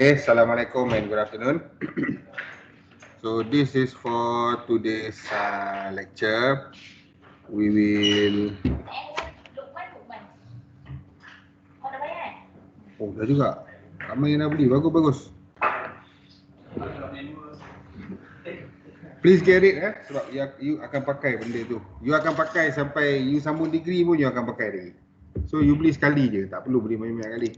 Okay, Assalamualaikum and good afternoon. So this is for today's lecture. We will... Oh, dah juga. Ramai yang dah beli, bagus-bagus. Please get it sebab you akan pakai benda tu. You akan pakai sampai you sambung degree pun you akan pakai lagi. So you beli sekali je, tak perlu beli banyak-banyak kali.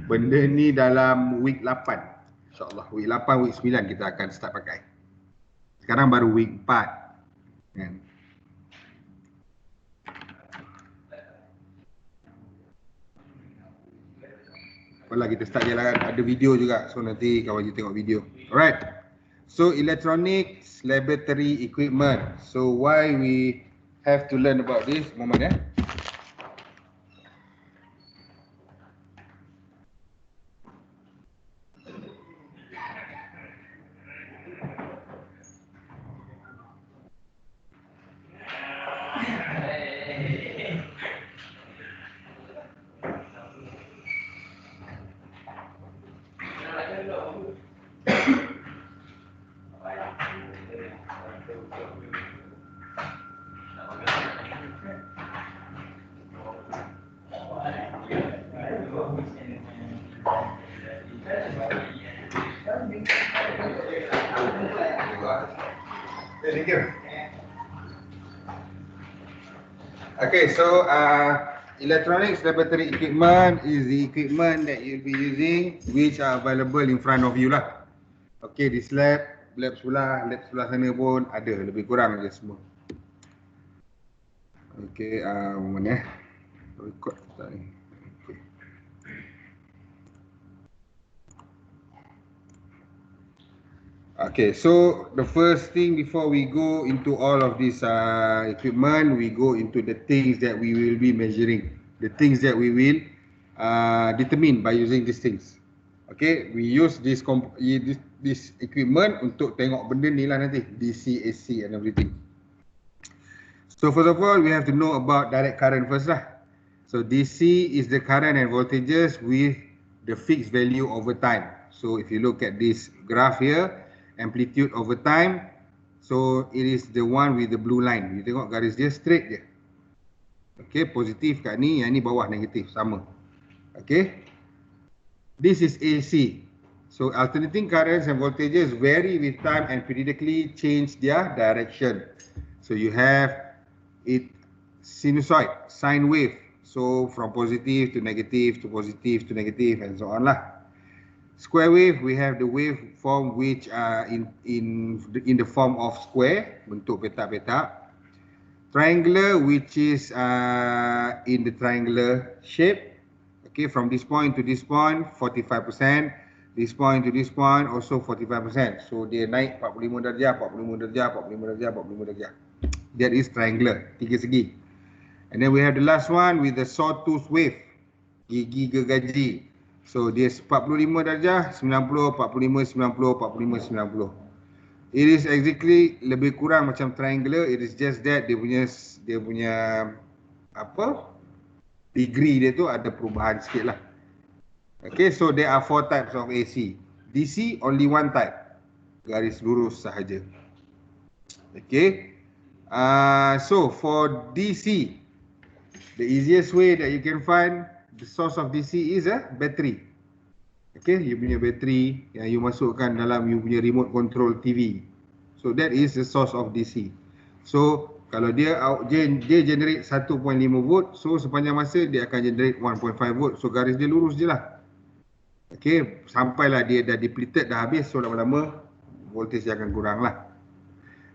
Benda ni dalam week 8. InsyaAllah week 8, week 9 kita akan start pakai. Sekarang baru week 4 kan? Apalah kita start je lah kan. Ada video juga, so nanti kawan you tengok video. Alright. So electronics laboratory equipment. So why we have to learn about this? Moment ya. Okay, so electronics laboratory equipment is the equipment that you'll be using which are available in front of you lah. Okay, this lab sebelah sana pun ada, lebih kurang je semua. Okay, mana record tak ni. Okay. Okay, so the first thing before we go into all of this equipment, we go into the things that we will be measuring, the things that we will determine by using these things. Okay, we use this equipment untuk tengok benda ni lah nanti, DC, AC and everything. So first of all, we have to know about direct current first lah. So DC is the current and voltages with the fixed value over time. So if you look at this graph here, amplitude over time, so it is the one with the blue line. You tengok garis dia straight je. Okay, positif kat ni, yang ni bawah negatif, sama. Okay, this is AC. So alternating currents and voltages vary with time and periodically change their direction. So you have it sinusoid, sine wave. So from positive to negative to positive to negative and so on lah. Square wave, we have the waveform which are in the form of square, bentuk petak-petak. Triangular, which is in the triangular shape. Okay, from this point to this point, 45%. This point to this point, also 45%. So dia naik 45 darjah, 45 darjah, 45 darjah, 45 darjah. That is triangular, tiga segi. And then we have the last one with the sawtooth wave, gigi gergaji. So dia 45 darjah, 90, 45, 90, 45, 90. It is exactly lebih kurang macam triangular. It is just that dia punya apa? Degree dia tu ada perubahan sikit lah. Okay, so there are 4 types of AC. DC only one type, garis lurus sahaja. Okay. So for DC, the easiest way that you can find the source of DC is a battery. Okay, you punya battery yang you masukkan dalam you punya remote control TV. So that is the source of DC. So kalau dia generate 1.5 volt, so sepanjang masa dia akan generate 1.5 volt. So garis dia lurus je lah. Okay, sampailah dia dah depleted, dah habis, so lama-lama voltage dia akan kurang lah.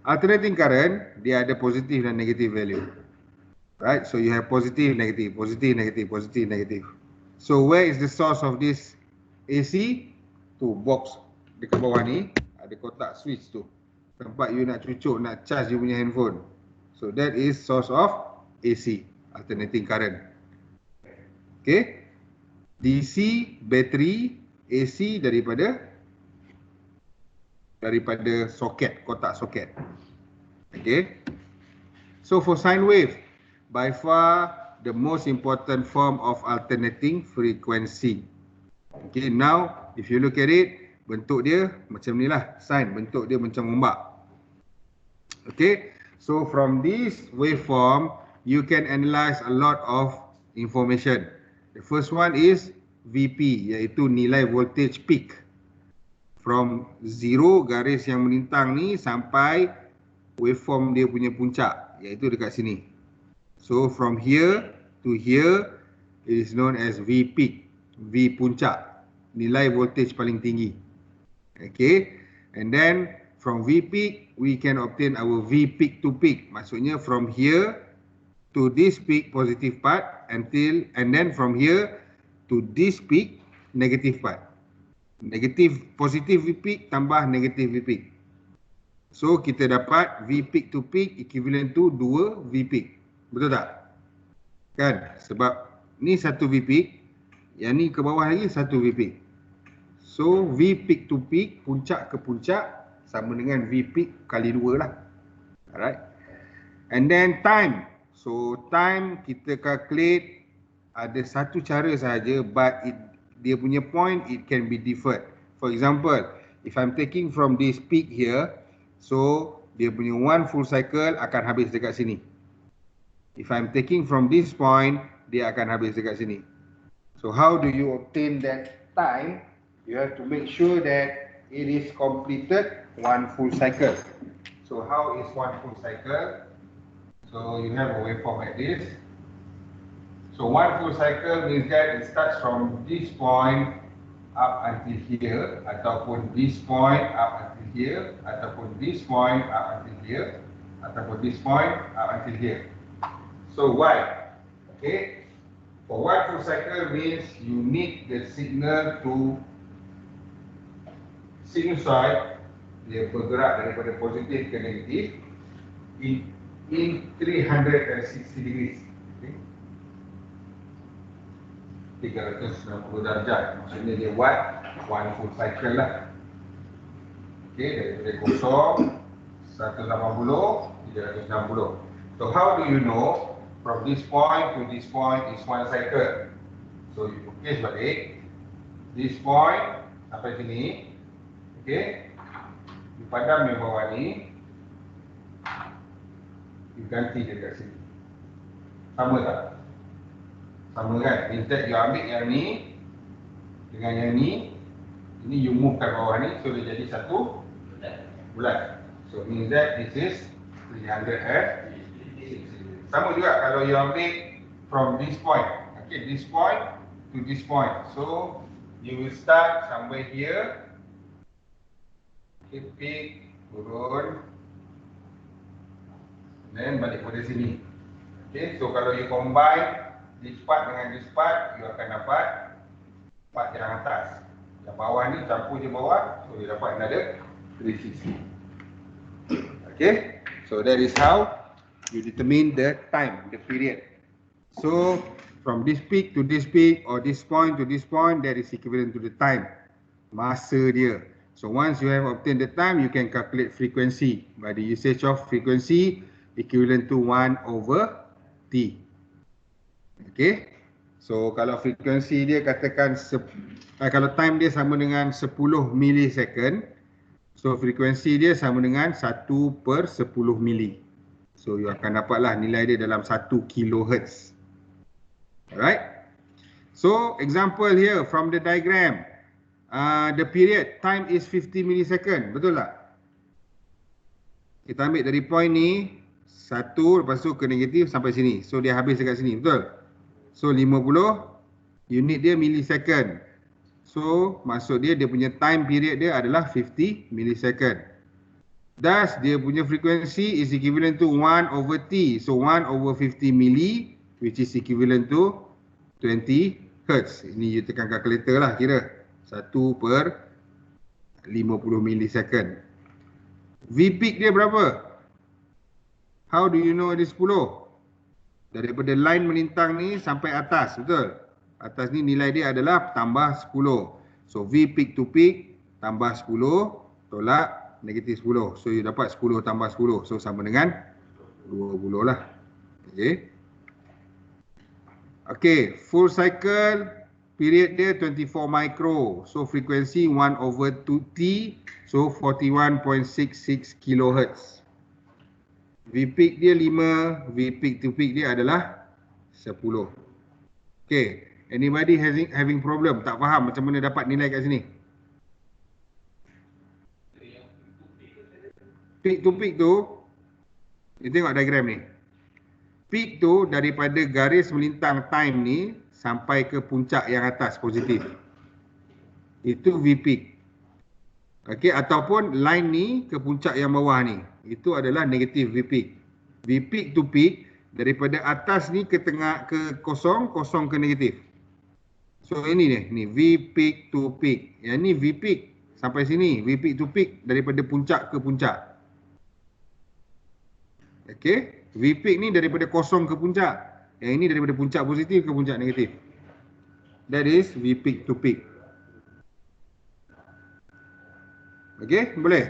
Alternating current, dia ada positive dan negative value. Right, so you have positive, negative, positive, negative, positive, negative. So where is the source of this AC? Tu box dekat bawah ni, ada kotak switch tu. Tempat you nak cucuk, nak charge you punya handphone. So that is source of AC, alternating current. Okay, DC, battery, AC daripada soket, kotak soket. Okay, so for sine wave, by far the most important form of alternating frequency. Okay, now if you look at it, bentuk dia macam ni lah, sign bentuk dia macam ombak. Okay, so from this waveform, you can analyze a lot of information. The first one is VP, iaitu nilai voltage peak. From zero garis yang melintang ni sampai waveform dia punya puncak, iaitu dekat sini. So from here to here, it is known as V peak, V puncak, nilai voltage paling tinggi. Okay, and then from V peak, we can obtain our V peak to peak. Maksudnya from here to this peak, positive part, and then from here to this peak, negative part. Negative, positive V peak tambah negative V peak. So kita dapat V peak to peak equivalent to 2 V peak. Betul tak? Kan? Sebab ni satu V peak, yang ni ke bawah lagi satu V peak. So V peak to peak, puncak ke puncak, sama dengan V peak kali 2 lah. Alright. And then time. So time kita calculate ada satu cara sahaja, but dia punya point it can be differed. For example, if I'm taking from this peak here, so dia punya one full cycle akan habis dekat sini. If I'm taking from this point, dia akan habis dekat sini. So how do you obtain that time? You have to make sure that it is completed one full cycle. So how is one full cycle? So you have a waveform like this. So one full cycle means that it starts from this point up until here, ataupun this point up until here, ataupun this point up until here, ataupun this point up until here. So why? Okay, for one full cycle means you need the signal to sinusoid, dia bergerak daripada positif ke negatif in 360 degrees. 360 darjah, maksudnya dia buat one full cycle lah. Okay, daripada kosong 180, 360. So how do you know from this point to this point is one cycle? So you case balik this point sampai sini. Okay, you padam yang bawah ni, you ganti dia kat sini. Sama tak? Sama kan? Instead you ambil yang ni dengan yang ni, ini you move kat bawah ni, so dia jadi satu bulat. So means that this is 360. Sama juga kalau you ambil from this point, okay, this point to this point. So you will start somewhere here, okay, peak, turun, then balik pada sini. Okay, so kalau you combine this part dengan this part, you akan dapat part yang atas. Yang bawah ni campur je bawah, so you dapat another 360. Okay, so that is how you determine the time, the period. So from this peak to this peak, or this point to this point, that is equivalent to the time, masa dia. So once you have obtained the time, you can calculate frequency by the usage of frequency equivalent to 1/t. Okay, so kalau frekuensi dia katakan kalau time dia sama dengan 10 millisecond, so frekuensi dia sama dengan 1/10 mili. So you akan dapatlah nilai dia dalam 1 kilohertz. Alright, so example here from the diagram, the period time is 50 millisecond, betul tak? Kita ambil dari point ni 1, lepas tu ke negatif sampai sini, so dia habis dekat sini, betul? So 50 unit dia millisecond. So maksud dia punya time period dia adalah 50 millisecond. Thus dia punya frekuensi is equivalent to 1/t. So 1/50 milli, which is equivalent to 20 hertz. Ini you tekan kalkulator lah, kira 1/50 millisecond. V peak dia berapa? How do you know it is 10? Daripada line melintang ni sampai atas, betul? Atas ni nilai dia adalah tambah 10. So V peak to peak tambah 10 tolak negatif 10. So you dapat 10 tambah 10. So sama dengan 20 lah. Okay. Okay, full cycle period dia 24 micro. So frekuensi 1/2T, so 41.66 kHz. V peak dia 5, V peak to peak dia adalah 10. Okay, anybody having problem? Tak faham macam mana dapat nilai kat sini? Peak to peak tu, you tengok diagram ni. Peak tu daripada garis melintang time ni sampai ke puncak yang atas positif. Itu V peak. Okey, ataupun line ni ke puncak yang bawah ni. Itu adalah negatif V peak. V peak to peak daripada atas ni ke tengah ke kosong, kosong ke negatif. So ini ni V peak to peak. Yang ni V peak sampai sini, V peak to peak daripada puncak ke puncak. Okey, V peak ni daripada kosong ke puncak. Yang ini daripada puncak positif ke puncak negatif. That is V peak to peak. Okey, boleh?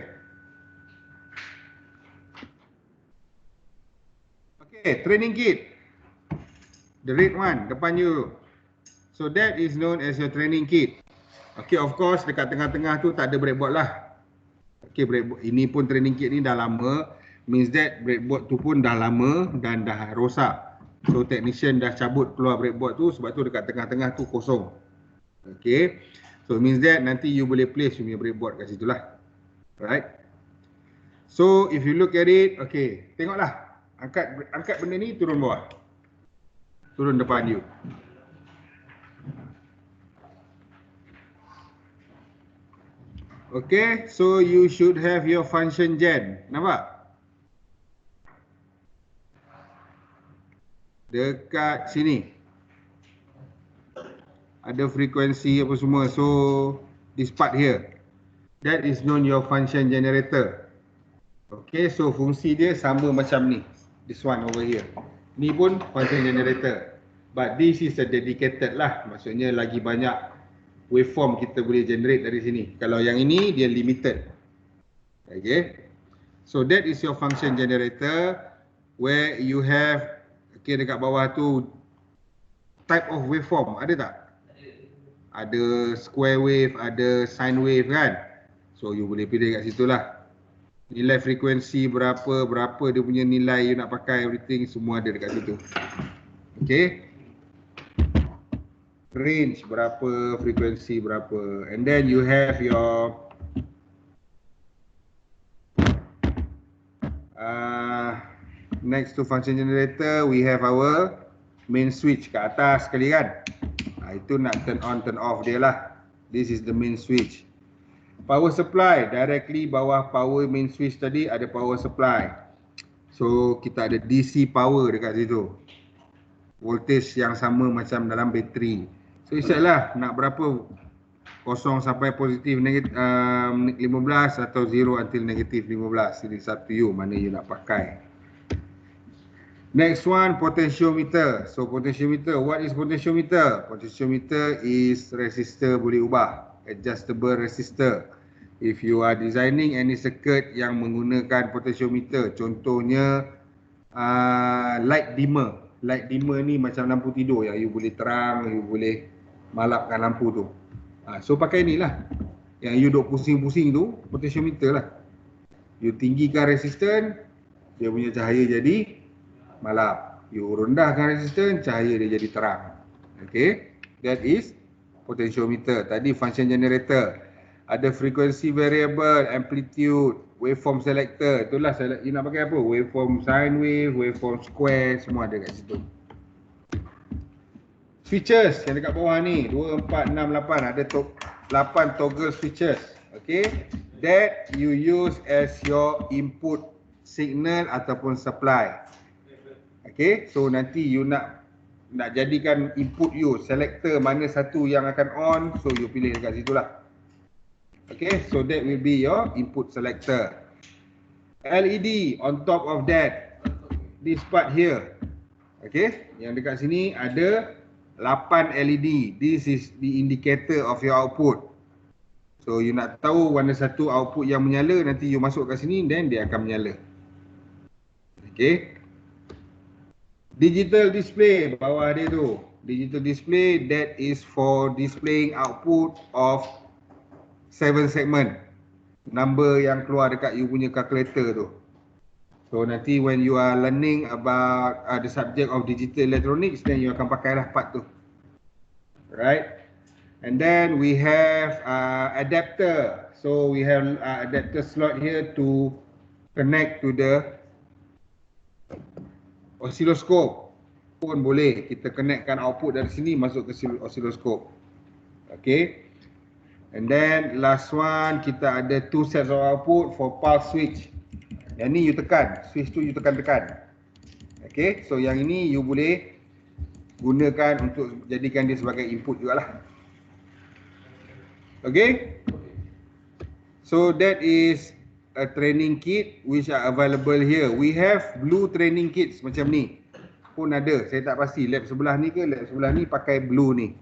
Okey, training kit. The red one, depan you. So that is known as your training kit. Okey, of course dekat tengah-tengah tu tak ada breadboard lah. Okey, breadboard ini pun training kit ni dah lama. Means that breadboard tu pun dah lama dan dah rosak. So technician dah cabut keluar breadboard tu sebab tu dekat tengah-tengah tu kosong. Okey. So means that nanti you boleh place you punya breadboard kat situ lah. Right. So if you look at it, okey, tengoklah. Angkat benda ni turun bawah. Turun depan you. Okay, so you should have your function gen. Nampak? Dekat sini. Ada frekuensi apa semua. So, this part here. That is known your function generator. Okay, so fungsi dia sama macam ni. This one over here. Ni pun function generator. But this is a dedicated lah. Maksudnya lagi banyak waveform kita boleh generate dari sini. Kalau yang ini dia limited. Okay. So that is your function generator where you have, okay, dekat bawah tu type of waveform ada tak? Ada square wave, ada sine wave kan? So you boleh pilih kat situ lah. Nilai frekuensi berapa dia punya nilai you nak pakai, everything semua ada dekat situ. Okay. Range berapa, frekuensi berapa, and then you have your next to function generator we have our main switch kat atas sekali kan. Itu nak turn on turn off dia lah. This is the main switch. Power supply directly bawah power main switch tadi ada power supply. So kita ada DC power dekat situ. Voltage yang sama macam dalam bateri. So isyalah nak berapa, kosong sampai positif negatif 15 atau 0 until negatif 15. It's up to you mana you nak pakai. Next one, potentiometer. So potentiometer, what is potentiometer? Potentiometer is resistor boleh ubah, adjustable resistor. If you are designing any circuit yang menggunakan potentiometer, contohnya light dimmer. Light dimmer ni macam lampu tidur yang you boleh terang, you boleh malapkan lampu tu. So pakai ni lah. Yang you duk pusing-pusing tu, potentiometer lah. You tinggikan resistance, dia punya cahaya jadi malap. You rendahkan resistance, cahaya dia jadi terang. Okay, that is potentiometer. Tadi function generator. Ada frequency variable, amplitude, waveform selector. Itulah you nak pakai apa? Waveform sine wave, waveform square, semua ada kat situ. Switches yang dekat bawah ni 2, 4, 6, 8 ada 8 toggle switches. Okay, that you use as your input signal ataupun supply. Okay, so nanti you nak jadikan input you, selector mana satu yang akan on, so you pilih dekat situ lah. Okay, so that will be your input selector. LED on top of that, this part here. Okay, yang dekat sini ada 8 LED. This is the indicator of your output. So you nak tahu mana satu output yang menyala, nanti you masuk kat sini, then dia akan menyala. Okay. Digital display bawah dia tu. Digital display, that is for displaying output of 7 segment. Number yang keluar dekat you punya calculator tu. So nanti when you are learning about the subject of digital electronics, then you akan pakai lah part tu. Right? And then we have adapter. So we have adapter slot here to connect to the oscilloscope. Pun boleh kita connectkan output dari sini masuk ke oscilloscope. Okay. And then last one, kita ada 2 sets of output for pulse switch. Yang ni you tekan, switch tu you tekan-tekan. Okay, so yang ini you boleh gunakan untuk jadikan dia sebagai input juga lah. Okay, so that is a training kit which are available here. We have blue training kits macam ni pun ada. Saya tak pasti lab sebelah ni ke lab sebelah ni pakai blue ni.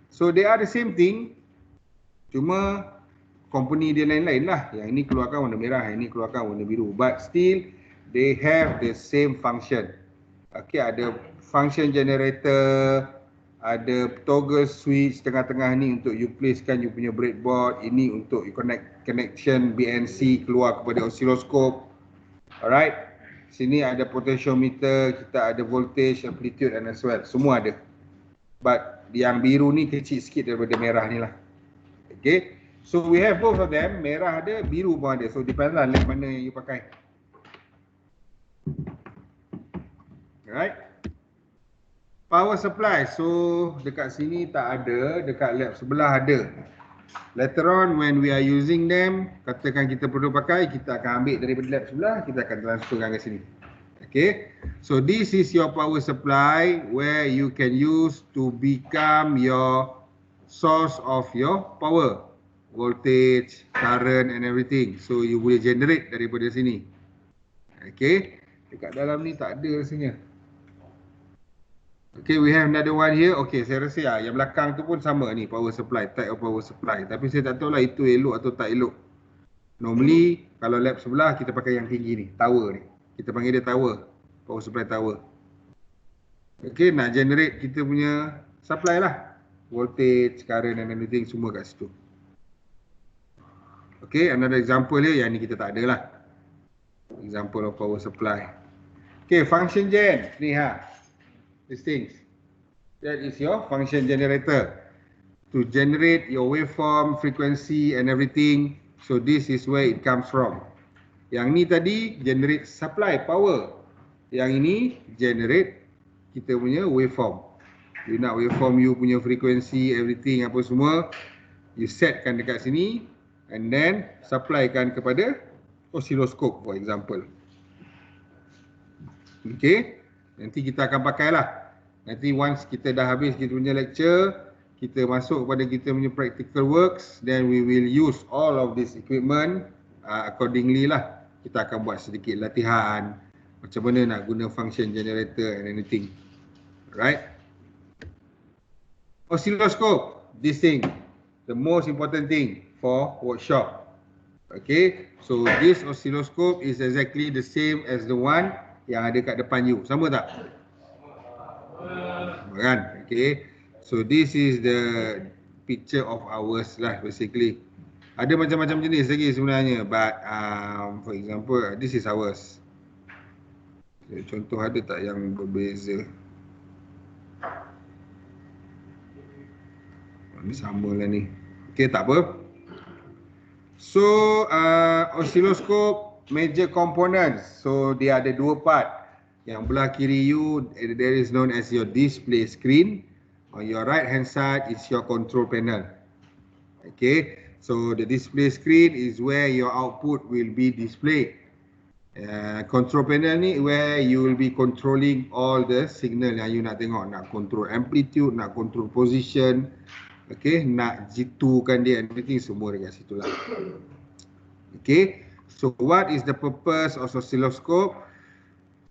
So they are the same thing, cuma company dia lain-lain lah. Yang ini keluarkan warna merah, yang ini keluarkan warna biru. But still they have the same function. Okay, ada function generator, ada toggle switch tengah-tengah ni untuk you placekan you punya breadboard. Ini untuk you connection BNC keluar kepada oscilloscope. Alright. Sini ada potentiometer, kita ada voltage, amplitude and as well. Semua ada. But yang biru ni kecil sikit daripada merah ni lah. Okay. So we have both of them. Merah ada, biru pun ada. So depends lah lab mana yang you pakai. Alright. Power supply. So dekat sini tak ada, dekat lab sebelah ada. Later on when we are using them, katakan kita perlu pakai, kita akan ambil daripada lab sebelah, kita akan transferkan ke sini. Okay. So this is your power supply where you can use to become your source of your power. Voltage, current and everything. So you boleh generate daripada sini. Okay. Dekat dalam ni tak ada rasanya. Okay, we have another one here. Okay, saya rasa yang belakang tu pun sama ni, power supply, type of power supply. Tapi saya tak tahu lah itu elok atau tak elok. Normally, kalau lab sebelah kita pakai yang tinggi ni, tower ni. Kita panggil dia tower, power supply tower. Okay, nak generate kita punya supply lah. Voltage, current and everything semua kat situ. Okay, another example here, yang ni kita tak ada lah. Example of power supply. Okay, function gen. Ni these things. That is your function generator. To generate your waveform, frequency and everything. So this is where it comes from. Yang ni tadi generate supply, power. Yang ini generate kita punya waveform. You nak waveform you punya frequency, everything apa semua. You setkan dekat sini. And then supplykan kepada oscilloscope for example. Okay. Nanti kita akan pakai lah. Nanti once kita dah habis kita punya lecture, kita masuk pada kita punya practical works, then we will use all of this equipment accordingly lah. Kita akan buat sedikit latihan macam mana nak guna function generator and anything. Right? Oscilloscope, this thing, the most important thing for workshop. Okay, so this oscilloscope is exactly the same as the one yang ada kat depan you. Sama tak? Kan? Okay. So this is the picture of ours lah basically. Ada macam-macam jenis lagi sebenarnya, but for example this is ours. Contoh ada tak yang berbeza? Ini sama lah ni. Okay, tak apa. So oscilloscope major components. So dia ada dua part. Yang belah kiri you there is known as your display screen. On your right hand side is your control panel. Okay. So the display screen is where your output will be displayed. Control panel ni where you will be controlling all the signal yang you nak tengok. Nak control amplitude, nak control position. Okay, nak jitu kan dia, everything semua dekat situ lah. Okay, so what is the purpose of oscilloscope?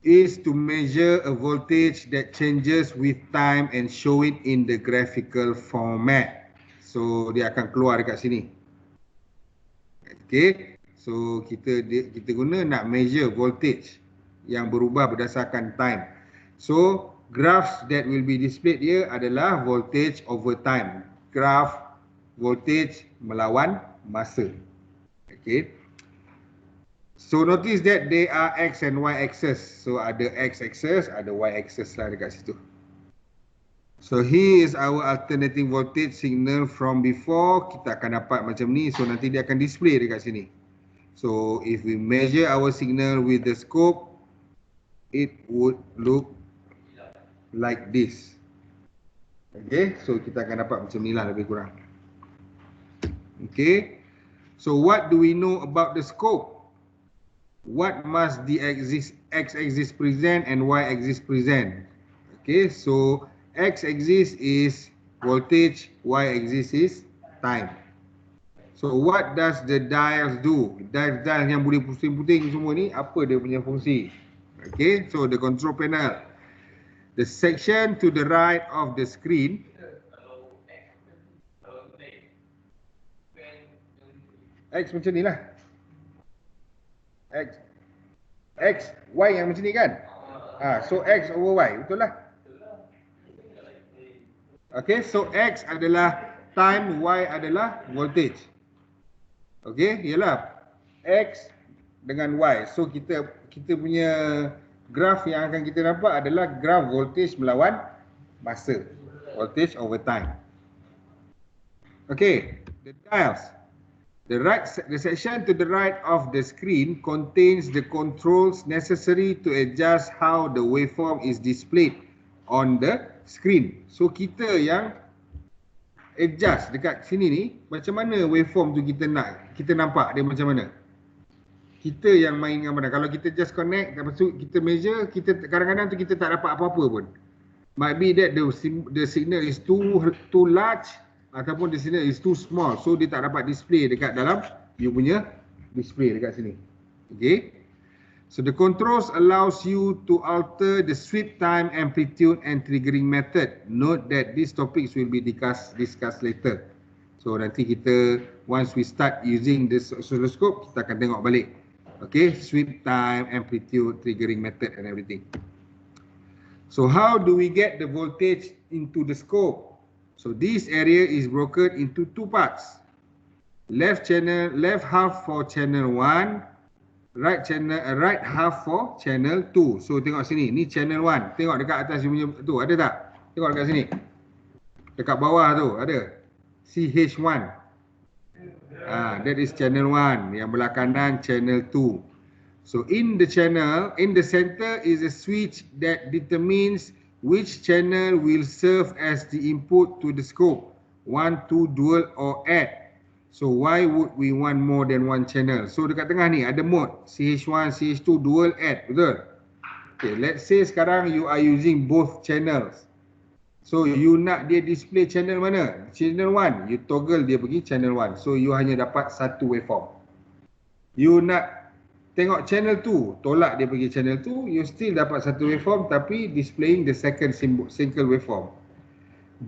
Is to measure a voltage that changes with time and show it in the graphical format. So dia akan keluar dekat sini. Okay, so kita guna nak measure voltage yang berubah berdasarkan time. So graphs that will be displayed here adalah voltage over time. Graph voltage melawan masa. Okay. So notice that they are X and Y axis. So ada X axis, ada Y axis lah dekat situ. So here is our alternating voltage signal from before. Kita akan dapat macam ni. So nanti dia akan display dekat sini. So if we measure our signal with the scope, it would look like this. Okay, so kita akan dapat macam ni lah lebih kurang. Okay, so what do we know about the scope? What must the x-axis present and y-axis present? Okay, so x-axis is voltage, y-axis is time. So what does the dials do? Dial yang boleh pusing-pusing semua ni, apa dia punya fungsi? Okay, so the control panel. The section to the right of the screen. X macam ni lah. X, Y yang macam ni kan? So X over Y, betul lah. Okay, so X adalah time, Y adalah voltage. Okay, ialah X dengan Y. So kita punya graf yang akan kita nampak adalah graf voltage melawan masa. Voltage over time. Okay, the dials. The section to the right of the screen contains the controls necessary to adjust how the waveform is displayed on the screen. So kita yang adjust dekat sini ni, macam mana waveform tu kita nampak dia macam mana. Kita yang main dengan mana. Kalau kita just connect, lepas tu kita measure, kita kadang-kadang tu kita tak dapat apa-apa pun. Might be that the signal is too large ataupun the signal is too small. So dia tak dapat display dekat dalam you punya display dekat sini. Okay. So the controls allows you to alter the sweep time, amplitude and triggering method. Note that these topics will be discussed later. So nanti kita once we start using this oscilloscope, kita akan tengok balik. Okay, sweep time, amplitude, triggering method and everything. So how do we get the voltage into the scope? So this area is broken into two parts. Left half for channel 1, right half for channel 2. So tengok sini, ni channel 1. Tengok dekat atas punya tu, ada tak? Tengok dekat sini. Dekat bawah tu ada CH1. That is channel 1. Yang belah kanan channel 2. So in the center is a switch that determines which channel will serve as the input to the scope. 1, 2, dual or add. So why would we want more than one channel? So dekat tengah ni ada mode CH1, CH2, dual, add. Betul? Okay, let's say sekarang you are using both channels. So you nak dia display channel mana? Channel 1. You toggle dia pergi channel 1. So you hanya dapat satu waveform. You nak tengok channel 2, tolak dia pergi channel 2, you still dapat satu waveform tapi displaying the second single waveform.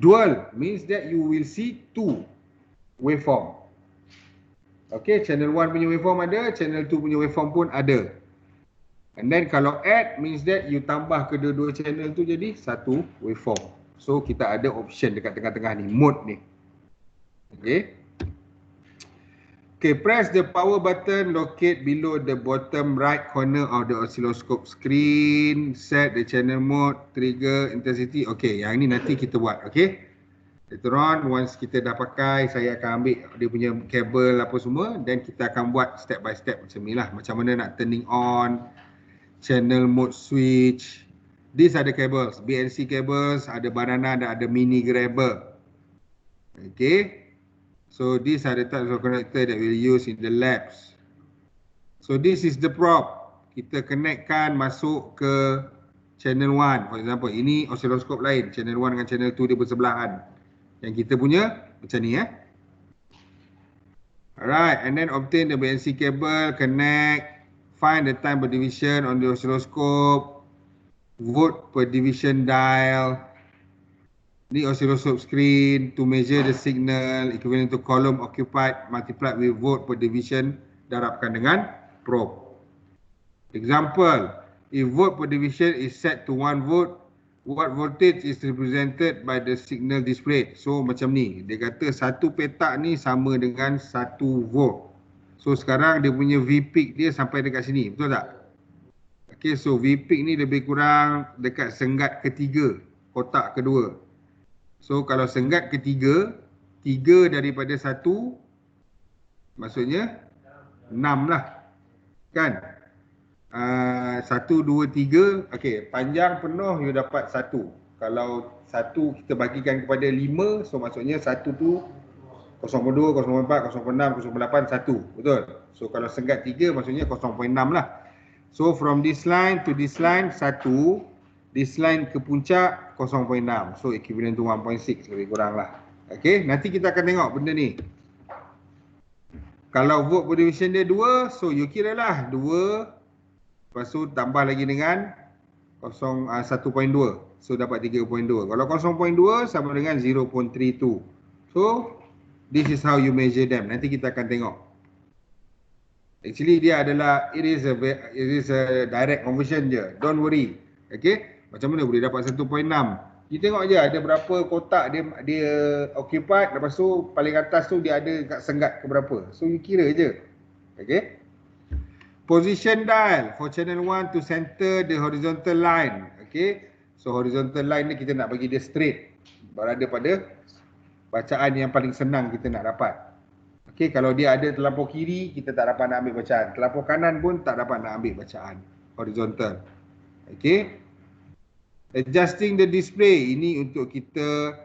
Dual means that you will see two waveform. Okay, channel 1 punya waveform ada, channel 2 punya waveform pun ada. And then kalau add means that you tambah kedua-dua channel tu jadi satu waveform. So kita ada option dekat tengah-tengah ni, mode ni. Okay. Okay, press the power button located below the bottom right corner of the oscilloscope screen. Set the channel mode, trigger, intensity. Okay, yang ni nanti kita buat. Okay. Later on, once kita dah pakai, saya akan ambil dia punya kabel apa semua. Dan kita akan buat step by step macam ni lah. Macam mana nak turning on, channel mode switch. These are the cables, BNC cables, ada banana dan ada mini grabber. Okay. So these are the types of connector that we'll use in the labs. So this is the probe. Kita connectkan masuk ke channel 1. For example, ini oscilloscope lain. Channel 1 dengan channel 2 dia bersebelahan. Yang kita punya macam ni ya. Alright, and then obtain the BNC cable, connect, find the time per division on the oscilloscope. Volt per division dial. Ni oscilloscope screen to measure the signal equivalent to column occupied multiplied with volt per division darabkan dengan probe. Example, if volt per division is set to 1 volt, what voltage is represented by the signal displayed. So macam ni, dia kata satu petak ni sama dengan 1 volt. So sekarang dia punya V peak dia sampai dekat sini, betul tak? Okay, so V peak ni lebih kurang dekat senggat ketiga, kotak kedua. So kalau senggat ketiga, 3 daripada 1, maksudnya 6 lah. Kan? 1, 2, 3. Okay, panjang penuh you dapat 1. Kalau 1 kita bagikan kepada 5, so maksudnya 1 tu 0.2, 0.4, 0.6, 0.8, 1. Betul? So kalau senggat 3 maksudnya 0.6 lah. So from this line to this line 1, this line ke puncak 0.6. So equivalent to 1.6 lebih kurang lah. Okay, nanti kita akan tengok benda ni. Kalau volt per division dia 2, so you kira lah 2, lepas tu tambah lagi dengan 1.2. So dapat 3.2. Kalau 0.2 sama dengan 0.32. So this is how you measure them. Nanti kita akan tengok. Actually dia adalah, it is a direct conversion je. Don't worry. Okay. Macam mana boleh dapat 1.6? You tengok je ada berapa kotak dia occupied. Lepas tu paling atas tu dia ada kat senggat ke berapa. So you kira je. Okay. Position dial for channel 1 to center the horizontal line. Okay. So horizontal line ni kita nak bagi dia straight. Berada pada bacaan yang paling senang kita nak dapat. Okay, kalau dia ada terlampau kiri, kita tak dapat nak ambil bacaan. Terlampau kanan pun tak dapat nak ambil bacaan. Horizontal. Okay. Adjusting the display. Ini untuk kita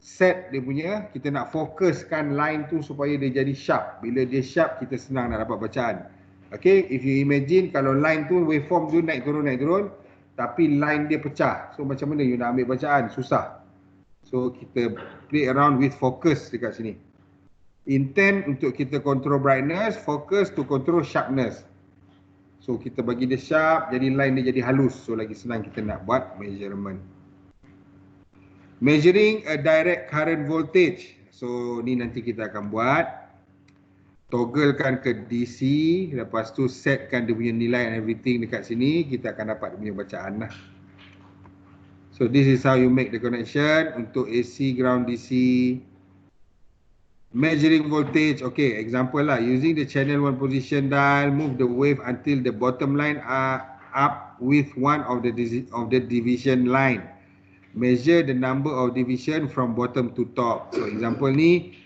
set dia punya. Kita nak fokuskan line tu supaya dia jadi sharp. Bila dia sharp, kita senang nak dapat bacaan. Okay, if you imagine kalau line tu, waveform tu naik turun. Tapi line dia pecah. So macam mana you nak ambil bacaan? Susah. So kita play around with focus dekat sini. Intent untuk kita control brightness, focus to control sharpness. So kita bagi dia sharp, jadi line dia jadi halus. So lagi senang kita nak buat measurement. Measuring a direct current voltage. So ni nanti kita akan buat. Togglekan ke DC, lepas tu setkan dia punya nilai and everything dekat sini, kita akan dapat dia punya bacaan lah. So this is how you make the connection untuk AC, ground, DC. Measuring voltage, okay, example lah, using the channel 1 position dial, move the wave until the bottom line are up with one of the division line. Measure the number of division from bottom to top. So example ni,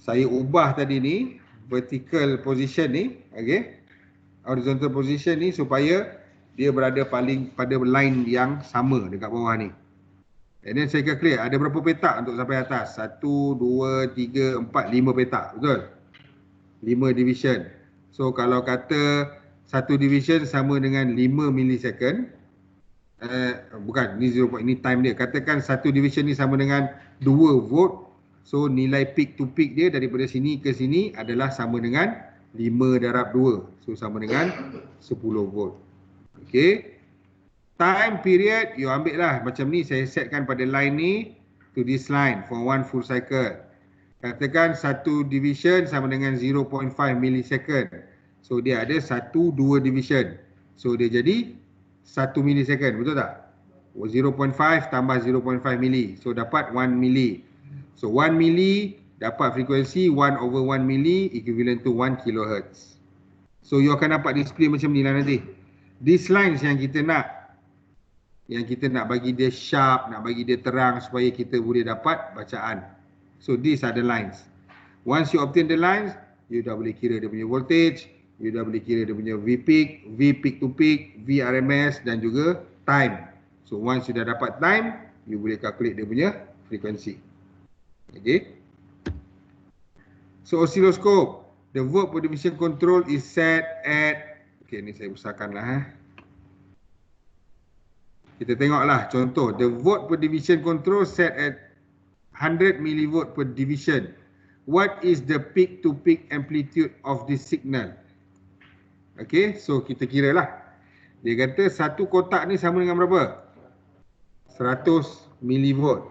saya ubah tadi ni, vertical position ni, okay, horizontal position ni supaya dia berada paling pada line yang sama dekat bawah ni. And then saya calculate ada berapa petak untuk sampai atas. 1, 2, 3, 4, 5 petak. Betul? 5 division. So kalau kata 1 division sama dengan 5 millisecond. Bukan, ni 0. Ini time dia. Katakan 1 division ni sama dengan 2 volt. So nilai peak to peak dia daripada sini ke sini adalah sama dengan 5 darab 2. So sama dengan 10 volt. Okay. Time period, you ambil lah. Macam ni saya setkan pada line ni to this line for one full cycle. Katakan 1 division sama dengan 0.5 millisecond. So dia ada 1, 2 division. So dia jadi 1 millisecond. Betul tak? 0.5 tambah 0.5 milli. So dapat 1 milli. So 1 milli dapat frekuensi 1/1 milli equivalent to 1 kilohertz. So you akan dapat display macam ni lah nanti. These lines yang kita nak. Yang kita nak bagi dia sharp, nak bagi dia terang supaya kita boleh dapat bacaan. So these are the lines. Once you obtain the lines, you dah boleh kira dia punya voltage, you dah boleh kira dia punya V peak to peak, V RMS dan juga time. So once you dah dapat time, you boleh calculate dia punya frekuensi. Okay. So oscilloscope, the volt per division control is set at, okay ni saya besarkan lah. Kita tengoklah contoh, the volt per division control set at 100 millivolt per division. What is the peak to peak amplitude of this signal? Okay, so kita kira lah. Dia kata satu kotak ni sama dengan berapa? 100 millivolt.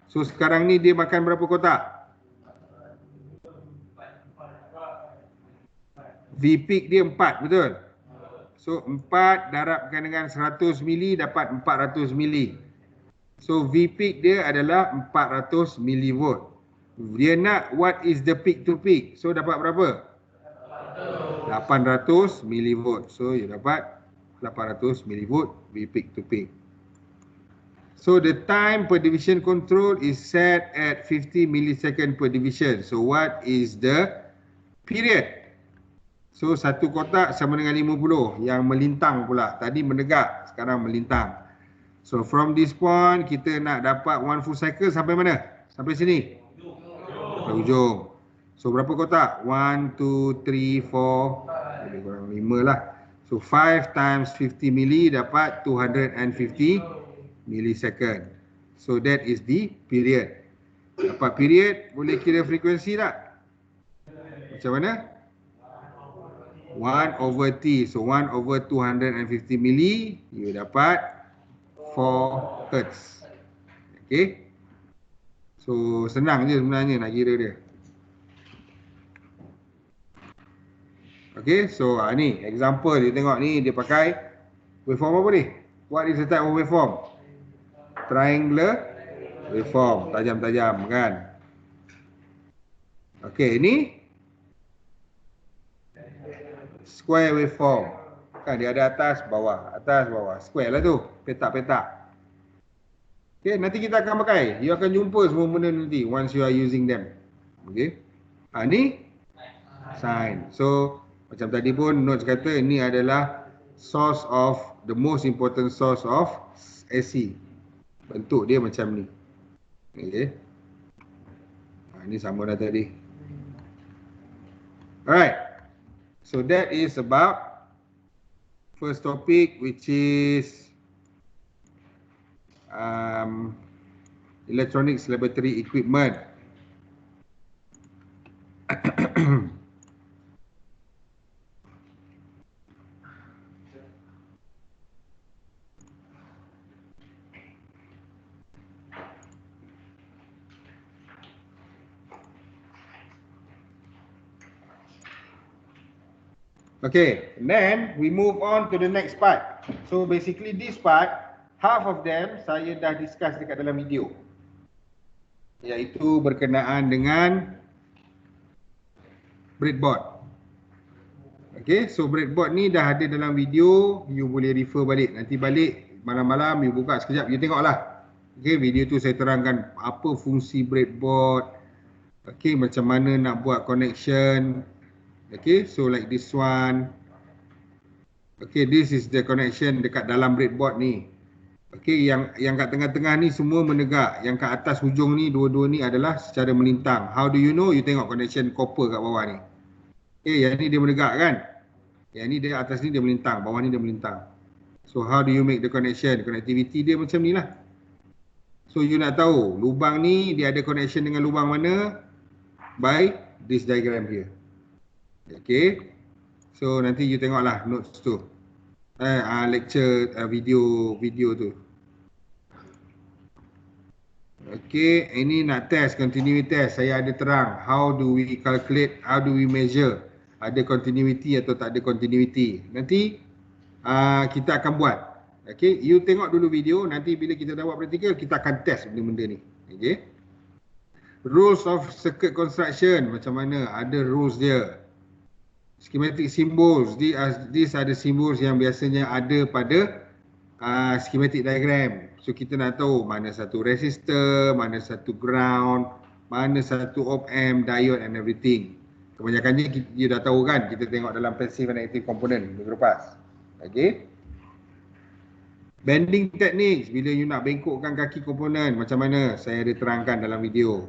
So sekarang ni dia makan berapa kotak? V peak dia 4, betul? So 4 darabkan dengan 100 mili dapat 400 mili. So V peak dia adalah 400 millivolt. Dia nak what is the peak to peak. So dapat berapa? 800 millivolt. So you dapat 800 millivolt V peak to peak. So the time per division control is set at 50 millisecond per division. So what is the period? So satu kotak sama dengan 50. Yang melintang pula. Tadi menegak, sekarang melintang. So from this point kita nak dapat 1 full cycle sampai mana? Sampai sini. Sampai ujung. So berapa kotak? 1, 2, 3, 4. Lebih kurang 5 lah. So 5 times 50 milli dapat 250 millisecond. So that is the period. Dapat period, boleh kira frekuensi tak? Macam mana? 1 over T. So 1 over 250 milli, you dapat 4 Hertz. Okay. So senang je sebenarnya nak kira dia. Okay, so ni example dia tengok ni, dia pakai waveform apa ni? What is the type of waveform? Triangular waveform, tajam-tajam kan. Okay, ini square waveform. Kan dia ada atas, bawah, square lah tu, petak-petak. Okay, nanti kita akan pakai. You akan jumpa semua benda nanti once you are using them. Okay. Ni sine. So macam tadi pun notes kata ini adalah source of the most important source of AC. Bentuk dia macam ni. Okay. Ini sama dah tadi. Alright. So that is about first topic, which is electronics laboratory equipment. Okay, and then we move on to the next part. So basically this part, half of them saya dah discuss dekat dalam video, iaitu berkenaan dengan breadboard. Okay, so breadboard ni dah ada dalam video, you boleh refer balik. Nanti balik malam-malam you buka sekejap, you tengoklah. Okay, video tu saya terangkan apa fungsi breadboard. Okay, macam mana nak buat connection. Okay, so like this one. Okay, this is the connection dekat dalam breadboard ni. Okay, yang kat tengah-tengah ni semua menegak. Yang kat atas hujung ni, dua-dua ni adalah secara melintang. How do you know? You tengok connection copper kat bawah ni. Okay, yang ni dia menegak kan? Yang ni dia atas ni dia melintang, bawah ni dia melintang. So how do you make the connection? Connectivity dia macam ni lah. So you nak tahu lubang ni dia ada connection dengan lubang mana? By this diagram here. Okay, so nanti you tengoklah notes tu, lecture video tu. Okay, ini nak test continuity test. Saya ada terang how do we calculate, how do we measure ada continuity atau tak ada continuity. Nanti kita akan buat. Okay, you tengok dulu video. Nanti bila kita dah buat practical, kita akan test benda-benda ni. Okay, rules of circuit construction macam mana, ada rules dia. Schematic symbols, these are the symbols yang biasanya ada pada schematic diagram. So kita nak tahu mana satu resistor, mana satu ground, mana satu op-amp, diode and everything. Kebanyakannya kita dah tahu kan, kita tengok dalam passive and active component minggu lepas. Okay. Bending techniques, bila you nak bengkokkan kaki komponen, macam mana saya ada terangkan dalam video.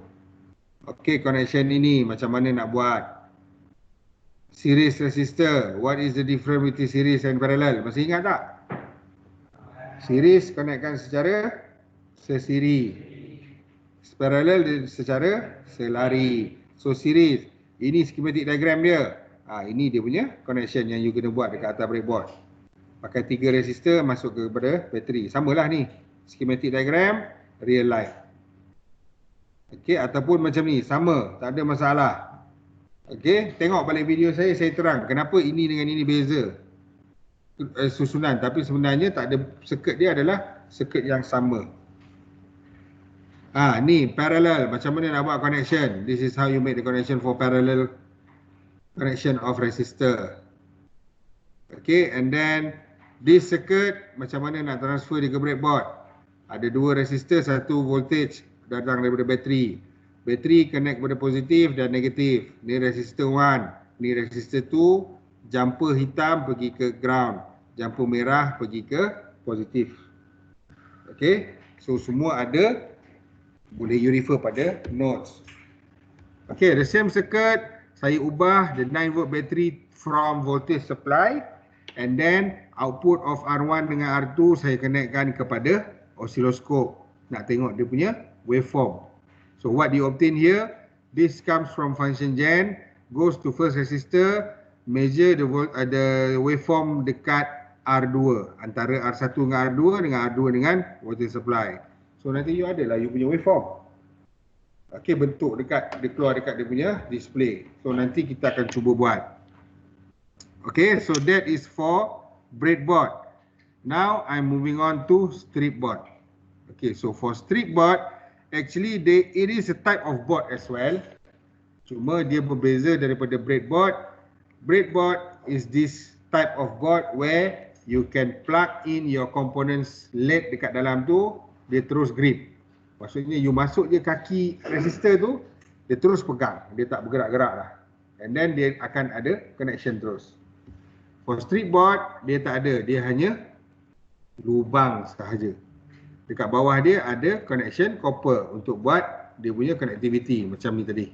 Okay, connection ini macam mana nak buat. Series resistor, what is the difference between series and parallel? Masih ingat tak? Series connectkan secara sesiri, parallel secara selari. So series, ini schematic diagram dia. Ini dia punya connection yang you kena buat dekat atas breadboard. Pakai 3 resistor masuk kepada bateri. Samalah ni, schematic diagram real life. Okay, ataupun macam ni, sama, tak ada masalah. Okay, tengok balik video saya terang kenapa ini dengan ini beza susunan, tapi sebenarnya tak ada, circuit dia adalah circuit yang sama. Ni parallel. Macam mana nak buat connection? This is how you make the connection for parallel connection of resistor. Okay, and then this circuit macam mana nak transfer dia ke breadboard? Ada dua resistor, satu voltage datang daripada bateri. Bateri connect pada positif dan negatif. Ni resistor 1, ni resistor 2, jumper hitam pergi ke ground, jumper merah pergi ke positif. Okay, so semua ada, boleh you refer pada notes. Okay, the same circuit, saya ubah the 9 volt battery from voltage supply, and then output of R1 dengan R2 saya connectkan kepada oscilloscope. Nak tengok dia punya waveform. So what you obtain here, this comes from function gen, goes to first resistor, measure the waveform dekat R2, antara R1 dengan R2 dengan R2 dengan voltage supply. So nanti you adalah you punya waveform. Okay, bentuk dekat, dia keluar dekat dia punya display. So nanti kita akan cuba buat. Okay, so that is for breadboard. Now I'm moving on to strip board. Okay, so for strip board, actually it is a type of board as well. Cuma dia berbeza daripada breadboard. Breadboard is this type of board where you can plug in your components LED dekat dalam tu, dia terus grip. Maksudnya you masuk je kaki resistor tu, dia terus pegang, dia tak bergerak-gerak lah. And then dia akan ada connection terus. For strip board, dia tak ada, dia hanya lubang sahaja. Dekat bawah dia ada connection copper untuk buat dia punya connectivity macam ni tadi.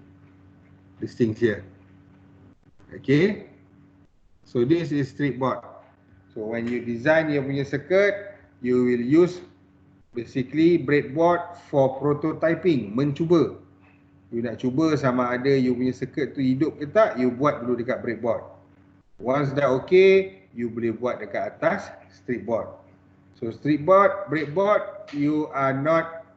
These things here. Okay. So this is strip board. So when you design your punya circuit, you will use basically breadboard for prototyping, mencuba. You nak cuba sama ada you punya circuit tu hidup ke tak, you buat dulu dekat breadboard. Once dah okay, you boleh buat dekat atas strip board. So strip board, breadboard, you are not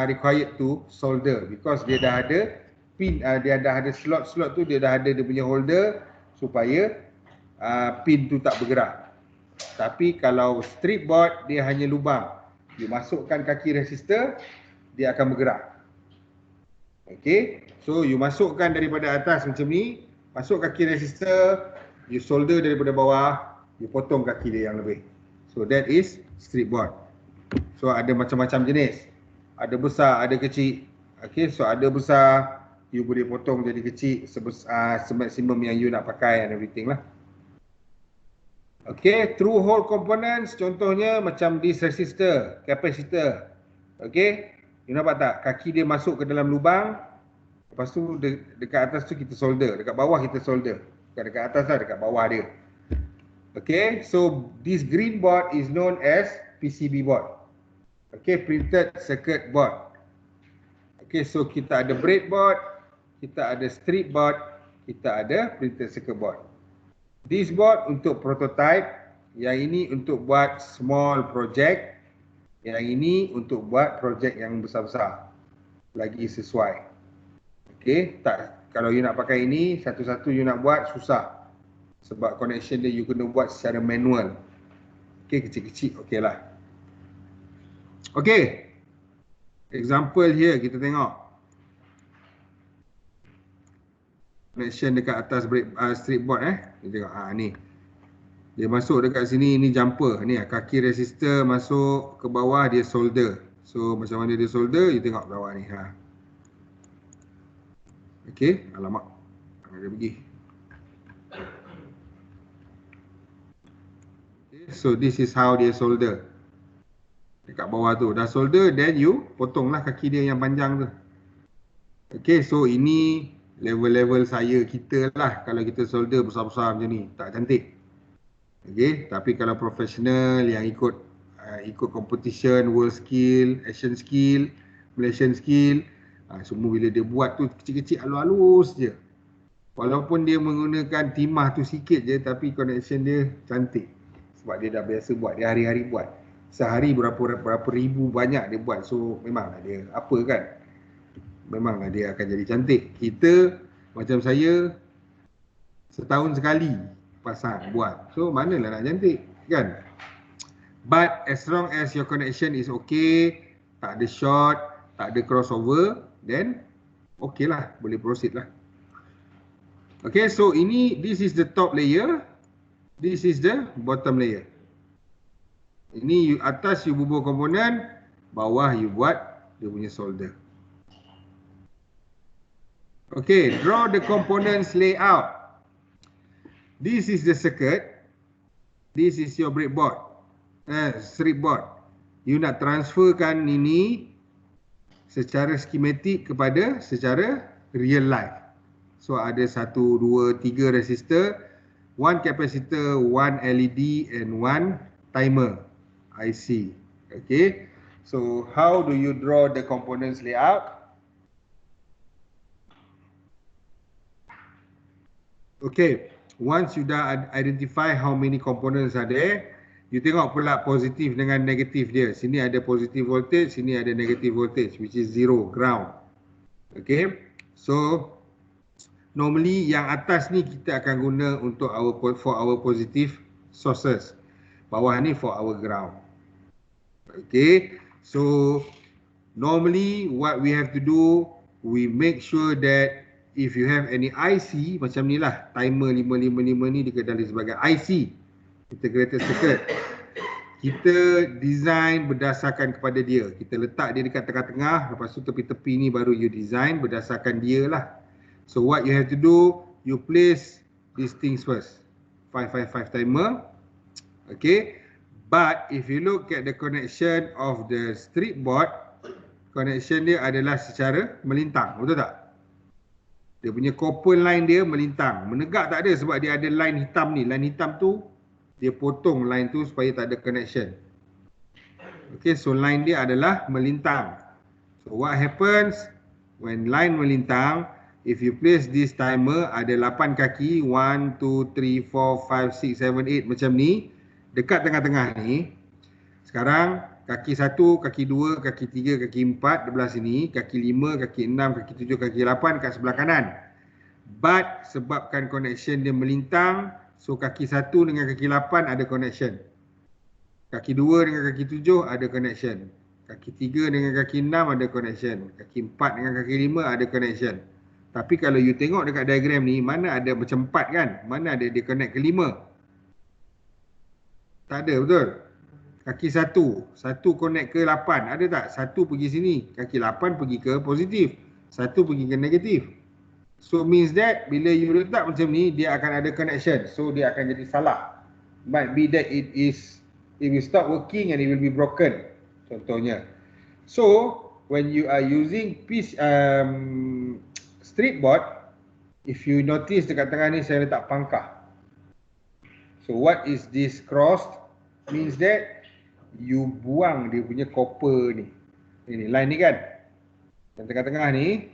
required to solder because dia dah ada pin, dia dah ada slot-slot tu, dia dah ada dia punya holder supaya pin tu tak bergerak. Tapi kalau strip board, dia hanya lubang. You masukkan kaki resistor, dia akan bergerak. Okay, so you masukkan daripada atas macam ni, masuk kaki resistor, you solder daripada bawah, you potong kaki dia yang lebih. So that is strip board. So ada macam-macam jenis. Ada besar, ada kecil. Okay, so ada besar, you boleh potong jadi kecil semaksimum yang you nak pakai and everything lah. Okay, through hole components, contohnya macam this resistor, capacitor. Okay, you nampak tak? Kaki dia masuk ke dalam lubang. Lepas tu dekat atas tu kita solder, dekat bawah kita solder. Bukan dekat atas lah, dekat bawah dia. Okay, so this green board is known as PCB board. Okay, printed circuit board. Okay, so kita ada breadboard, kita ada strip board, kita ada printed circuit board. This board untuk prototype, yang ini untuk buat small project, yang ini untuk buat project yang besar-besar. Lagi sesuai. Okay, tak, kalau you nak pakai ini, satu-satu you nak buat susah. Sebab connection dia you kena buat secara manual. Okay, kecil-kecil, okay lah. Okay, example here kita tengok. Connection dekat atas strip board kita tengok ni. Dia masuk dekat sini, ni jumper. Ni kaki resistor masuk ke bawah, dia solder. So macam mana dia solder, you tengok bawah ni Okay, alamak. Ada pergi. Okay, so this is how dia solder. Dekat bawah tu dah solder, then you potonglah kaki dia yang panjang tu. Okay, so ini level-level saya kita lah. Kalau kita solder besar-besar macam ni, tak cantik. Okay, tapi kalau profesional yang ikut competition, world skill, Asian skill, Malaysian skill, semua bila dia buat tu kecil-kecil halus-halus je. Walaupun dia menggunakan timah tu sikit je, tapi connection dia cantik. Sebab dia dah biasa buat, dia hari-hari buat. Sehari berapa ribu banyak dia buat. So memanglah dia apa kan, memanglah dia akan jadi cantik. Kita macam saya setahun sekali pasang buat. So manalah nak cantik kan. But as long as your connection is okay, tak ada short, tak ada crossover, then okay lah, boleh proceed lah. Okay, so this is the top layer, this is the bottom layer. Ini atas you bubuh komponen, bawah you buat dia punya solder. Okay, draw the components layout. This is the circuit, this is your breadboard, strip board. You nak transferkan ini secara skematik kepada secara real life. So ada 1, 2, 3 resistor, 1 capacitor, 1 LED and 1 timer IC. Okay, so how do you draw the components layout? Okay, once you dah identify how many components are there, you tengok pula positif dengan negatif dia. Sini ada positive voltage, sini ada negative voltage, which is 0, ground. Okay, so normally yang atas ni kita akan guna untuk for our positive sources. Bawah ni for our ground. Okay, so normally what we have to do, we make sure that if you have any IC macam ni lah, timer 555 ni dikenali sebagai IC, integrated circuit, kita design berdasarkan kepada dia. Kita letak dia dekat tengah-tengah, lepas tu tepi-tepi ni baru you design berdasarkan dia lah. So what you have to do, you place these things first. 555 timer. Okay, but if you look at the connection of the strip board, connection dia adalah secara melintang, betul tak? Dia punya copper line dia melintang. Menegak tak ada sebab dia ada line hitam ni. Line hitam tu dia potong line tu supaya tak ada connection. Okay, so line dia adalah melintang. So what happens when line melintang, if you place this timer, ada 8 kaki, 1, 2, 3, 4, 5, 6, 7, 8 macam ni. Dekat tengah-tengah ni, sekarang kaki 1, kaki 2, kaki 3, kaki 4 di belah sini, kaki 5, kaki 6, kaki 7, kaki 8 kat sebelah kanan. But sebabkan connection dia melintang, so kaki 1 dengan kaki 8 ada connection. Kaki 2 dengan kaki 7 ada connection. Kaki 3 dengan kaki 6 ada connection. Kaki 4 dengan kaki 5 ada connection. Tapi kalau you tengok dekat diagram ni, mana ada macam 4 kan? Mana ada dia connect ke 5? Tak ada, betul? Kaki 1 connect ke 8, ada tak? 1 pergi sini, kaki 8 pergi ke positif, 1 pergi ke negatif. So means that bila you letak macam ni, dia akan ada connection. So dia akan jadi salah. Might be that it will stop working and it will be broken. Contohnya. So when you are using strip board, if you notice dekat tengah ni saya letak pangkah. So what is this crossed? Means that you buang dia punya copper ni. Ini line ni kan. Yang tengah-tengah ni,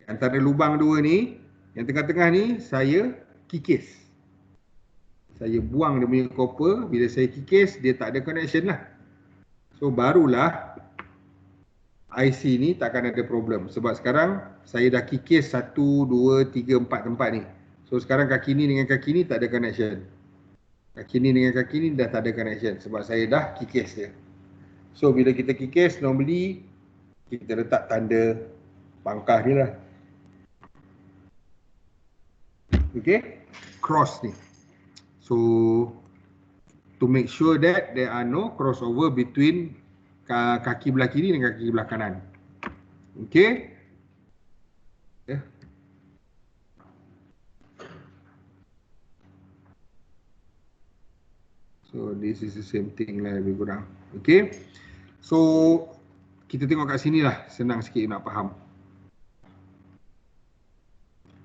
antara lubang dua ni, yang tengah-tengah ni saya kikis. Saya buang dia punya copper. Bila saya kikis, dia tak ada connection lah. So barulah IC ni takkan ada problem. Sebab sekarang saya dah kikis 1, 2, 3, 4 tempat ni. So sekarang kaki ni dengan kaki ni tak ada connection. Kaki ni dengan kaki ni dah tak ada connection. Sebab saya dah kikis dia. So bila kita kikis, normally kita letak tanda pangkah ni lah. Okay, cross ni. So to make sure that there are no crossover between kaki belah kiri dengan kaki belah kanan. Okay. Yeah. So this is the same thing lah lebih kurang. Okay. So kita tengok kat sini lah, senang sikit nak faham.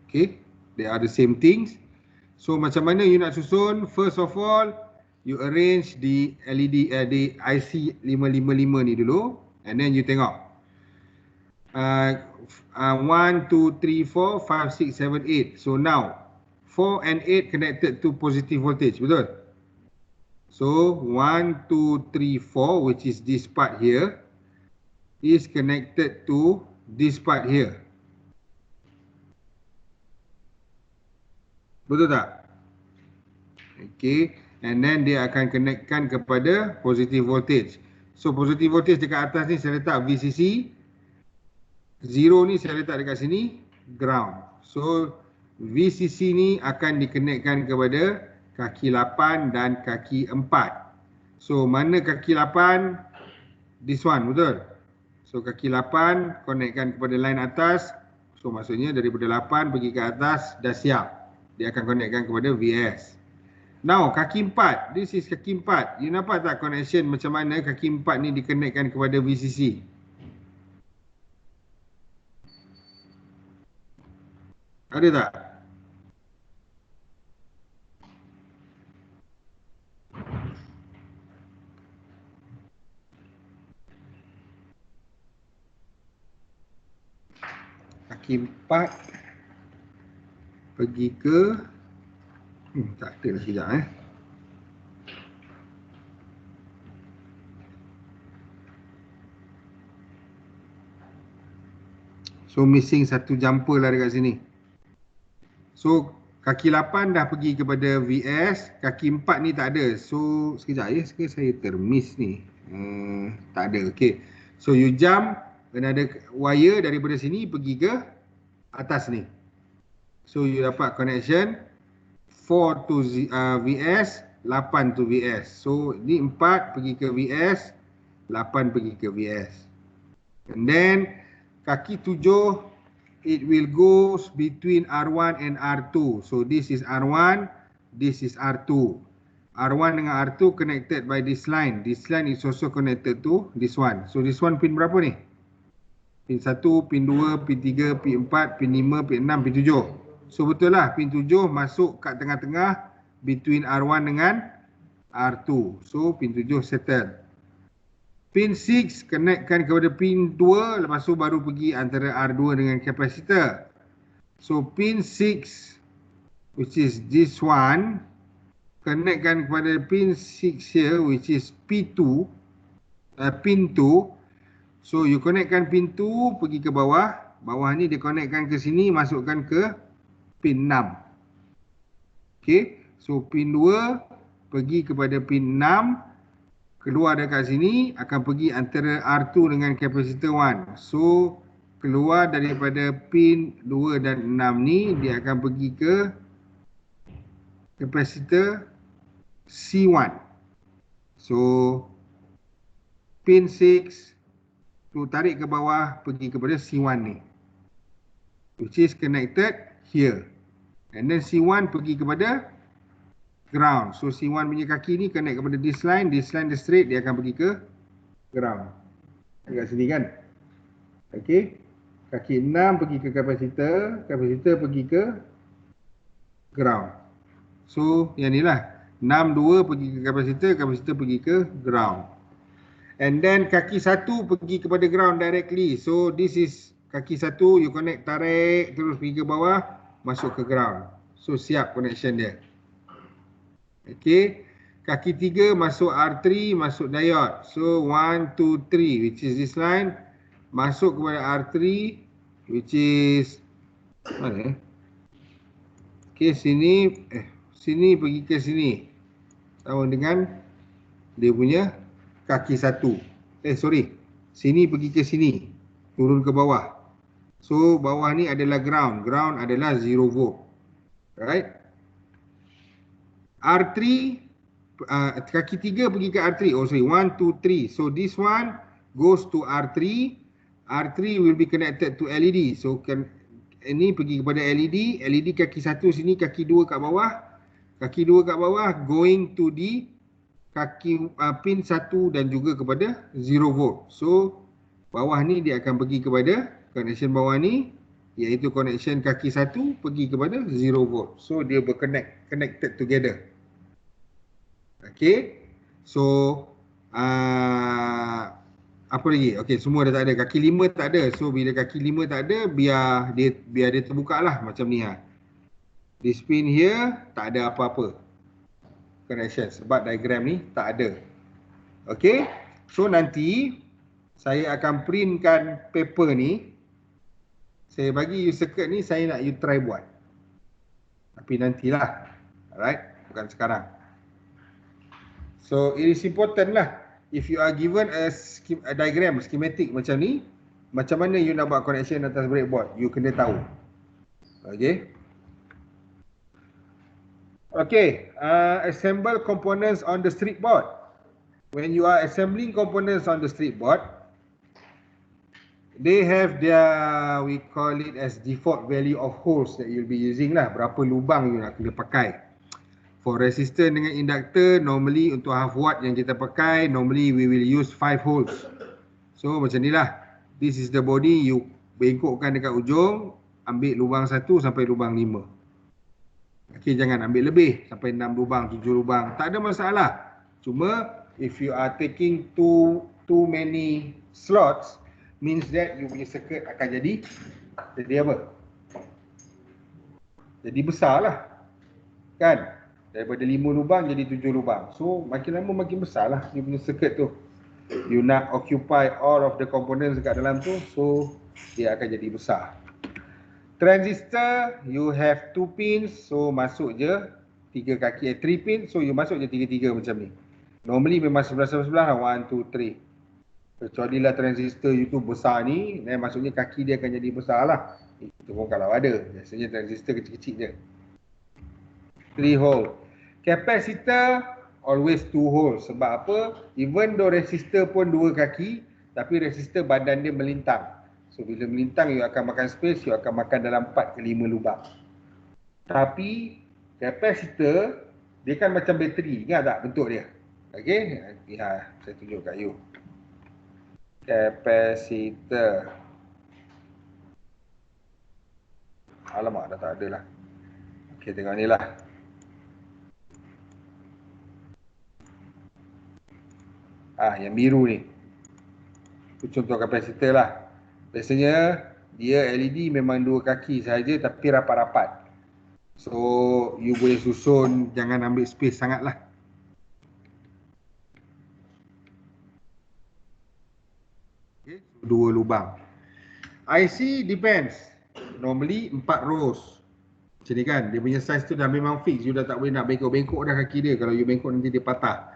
Okay. They are the same things. So macam mana you nak susun? First of all, you arrange the LED, the IC 555 ni dulu, and then you tengok 1, 2, 3, 4, 5, 6, 7, 8. So now 4 and 8 connected to positive voltage, betul? So 1, 2, 3, 4, which is this part here, is connected to this part here. Betul tak? Okay. and then dia akan connectkan kepada positive voltage. So positive voltage dekat atas ni saya letak VCC, 0 ni saya letak dekat sini ground. So VCC ni akan dikonekkan kepada kaki 8 dan kaki 4. So mana kaki 8? This one, betul? So kaki 8 konekkan kepada line atas. So maksudnya daripada 8 pergi ke atas dah siap. Dia akan konekkan kepada VS. Now kaki 4, this is kaki 4. You nampak tak connection macam mana kaki 4 ni dikonekkan kepada VCC? Ada tak? Kaki 4 pergi ke tak ada lah sekejap So missing satu jumper lah dekat sini. So kaki 8 dah pergi kepada VS, kaki 4 ni tak ada. So sekejap saya termiss ni. Tak ada. Okay. So you jump another wire daripada sini pergi ke atas ni. So you dapat connection 4 to VS, 8 to VS. So ni 4 pergi ke VS, 8 pergi ke VS. And then kaki 7 it will go between R1 and R2. So this is R1, this is R2. R1 dengan R2 connected by this line. This line is also connected to this one. So this one pin berapa ni? Pin 1, pin 2, pin 3, pin 4, pin 5, pin 6, pin 7. So betul lah pin 7 masuk kat tengah-tengah between R1 dengan R2. So pin 7 settle. Pin 6 connectkan kepada pin 2, lepas tu baru pergi antara R2 dengan kapasitor. So pin 6 which is this one connectkan kepada pin 6 here which is P2, pin 2. So you connectkan pin 2 pergi ke bawah, bawah ni dia connectkan ke sini, masukkan ke pin 6. Okay, so pin 2 pergi kepada pin 6, keluar dekat sini akan pergi antara R2 dengan kapasitor 1. So keluar daripada pin 2 dan 6 ni dia akan pergi ke kapasitor C1. So pin 6 tu tarik ke bawah pergi kepada C1 ni, which is connected here. And then C1 pergi kepada ground. So C1 punya kaki ni connect kepada this line dia straight, dia akan pergi ke ground. Dekat sini kan. Okay. Kaki 6 pergi ke kapasitor, kapasitor pergi ke ground. So yang ni lah. 6, 2 pergi ke kapasitor, kapasitor pergi ke ground. And then kaki 1 pergi kepada ground directly. So this is kaki 1, you connect, tarik terus pergi ke bawah, masuk ke ground. So siap connection dia. Okay, kaki 3 masuk R3, masuk diode. So 1, 2, 3 which is this line, masuk kepada R3 which is mana Okay, sini sini pergi ke sini sama dengan dia punya kaki 1. Sini pergi ke sini, turun ke bawah. So bawah ni adalah ground, ground adalah 0 volt. Right? R3 kaki 3 pergi ke R3. 1, 2, 3. So this one goes to R3. R3 will be connected to LED. So ini pergi kepada LED. LED kaki 1 sini, kaki 2 kat bawah. Kaki 2 kat bawah going to the kaki pin 1 dan juga kepada 0 volt. So bawah ni dia akan pergi kepada connection bawah ni, iaitu connection kaki 1 pergi kepada 0 volt. So dia connected together. Okay. So apa lagi? Okay, semua dah tak ada. Kaki 5 tak ada. So bila kaki 5 tak ada, biar dia terbuka lah macam ni lah. This pin here tak ada apa-apa connection sebab diagram ni tak ada. Okay. So nanti saya akan printkan paper ni. Saya bagi you circuit ni, saya nak you try buat. Tapi nantilah. Alright, bukan sekarang. So it is important lah. If you are given a diagram, schematic macam ni, macam mana you nak buat connection atas breadboard, you kena tahu. Okay. Okay, assemble components on the strip board. When you are assembling components on the strip board, they have their, we call it as default value of holes that you'll be using lah. Berapa lubang you nak kena pakai. For resistor dengan inductor, normally untuk half watt yang kita pakai, normally we will use 5 holes. So macam ni lah. This is the body, you bengkokkan dekat ujung, ambil lubang 1 sampai lubang 5. Okay, jangan ambil lebih sampai 6 lubang, 7 lubang. Tak ada masalah. Cuma if you are taking too many slots, means that you punya circuit akan jadi apa? Jadi besar lah. Kan? Daripada 5 lubang jadi 7 lubang. So makin lama makin besar lah you punya circuit tu. You nak occupy all of the components dekat dalam tu, so dia akan jadi besar. Transistor, you have 2 pins, so masuk je 3 kaki, 3 pins, so you masuk je 3-3 macam ni. Normally memang sebelah-sebelah lah, 1, 2, 3. Kecuali lah transistor you tu besar ni, maksudnya kaki dia akan jadi besar lah. Itu pun kalau ada, biasanya transistor kecil-kecil je. 3 hole. Capacitor, always 2 hole. Sebab apa? Even though resistor pun 2 kaki, tapi resistor badan dia melintang. So bila melintang, you akan makan space, you akan makan dalam 4 ke 5 lubang. Tapi capacitor, dia kan macam bateri, ingat tak bentuk dia? Okay, ya, saya tunjuk kat you. Capacitor. Alamak, dah tak ada lah. Okay, tengok ni lah. Yang biru ni. Itu contoh kapasitor lah. Biasanya dia LED memang 2 kaki saja tapi rapat-rapat. So you boleh susun, jangan ambil space sangat lah. Okay, so 2 lubang. IC depends. Normally 4 rows. Macam ni kan, dia punya size tu dah memang fix. You dah tak boleh nak bengkok-bengkok dah kaki dia. Kalau you bengkok nanti dia patah.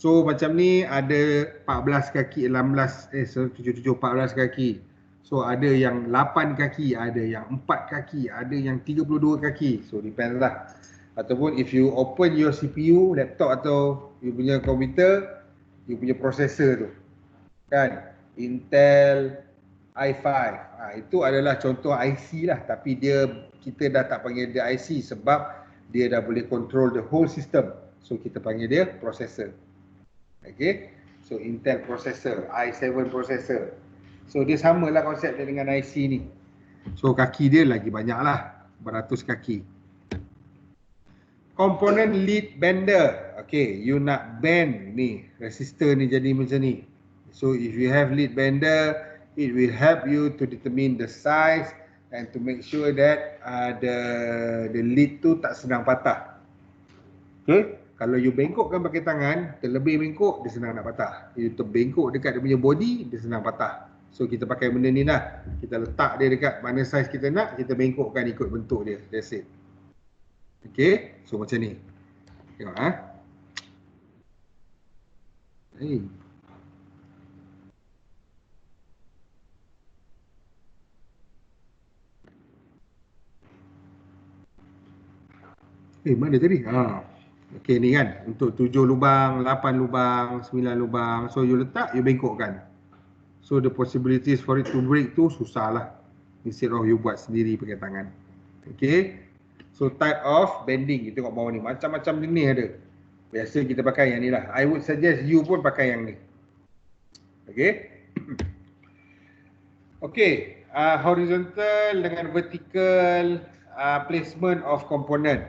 So macam ni ada 14 kaki, 7, 14 kaki. So ada yang 8 kaki, ada yang 4 kaki, ada yang 32 kaki. So depends lah. Ataupun if you open your CPU, laptop atau you punya komputer, you punya processor tu. Kan? Intel i5. Itu adalah contoh IC lah. Tapi kita dah tak panggil dia IC sebab dia dah boleh control the whole system. So kita panggil dia processor. Okay. So Intel processor, i7 processor. So dia samalah konsep dia dengan IC ni. So kaki dia lagi banyak lah, beratus kaki. Komponen lead bender. Okay, you nak bend ni resistor ni jadi macam ni. So if you have lead bender, it will help you to determine the size and to make sure that the lead tu tak senang patah. Okay, kalau you bengkokkan pakai tangan, terlebih bengkok, dia senang nak patah. You terbengkok dekat dia punya body, dia senang patah. So kita pakai benda ni lah. Kita letak dia dekat mana size kita nak, kita bengkokkan ikut bentuk dia. That's it. Okay, so macam ni. Tengok mana tadi? Okay, ni kan untuk 7 lubang, 8 lubang, 9 lubang. So you letak, you bengkokkan. So the possibilities for it to break tu susah lah. Instead of you buat sendiri pakai tangan. Okay. So type of bending, kita tengok bawah ni. Macam-macam jenis ada. Biasa kita pakai yang ni lah. I would suggest you pun pakai yang ni. Okay. Okay. Horizontal dengan vertical placement of component.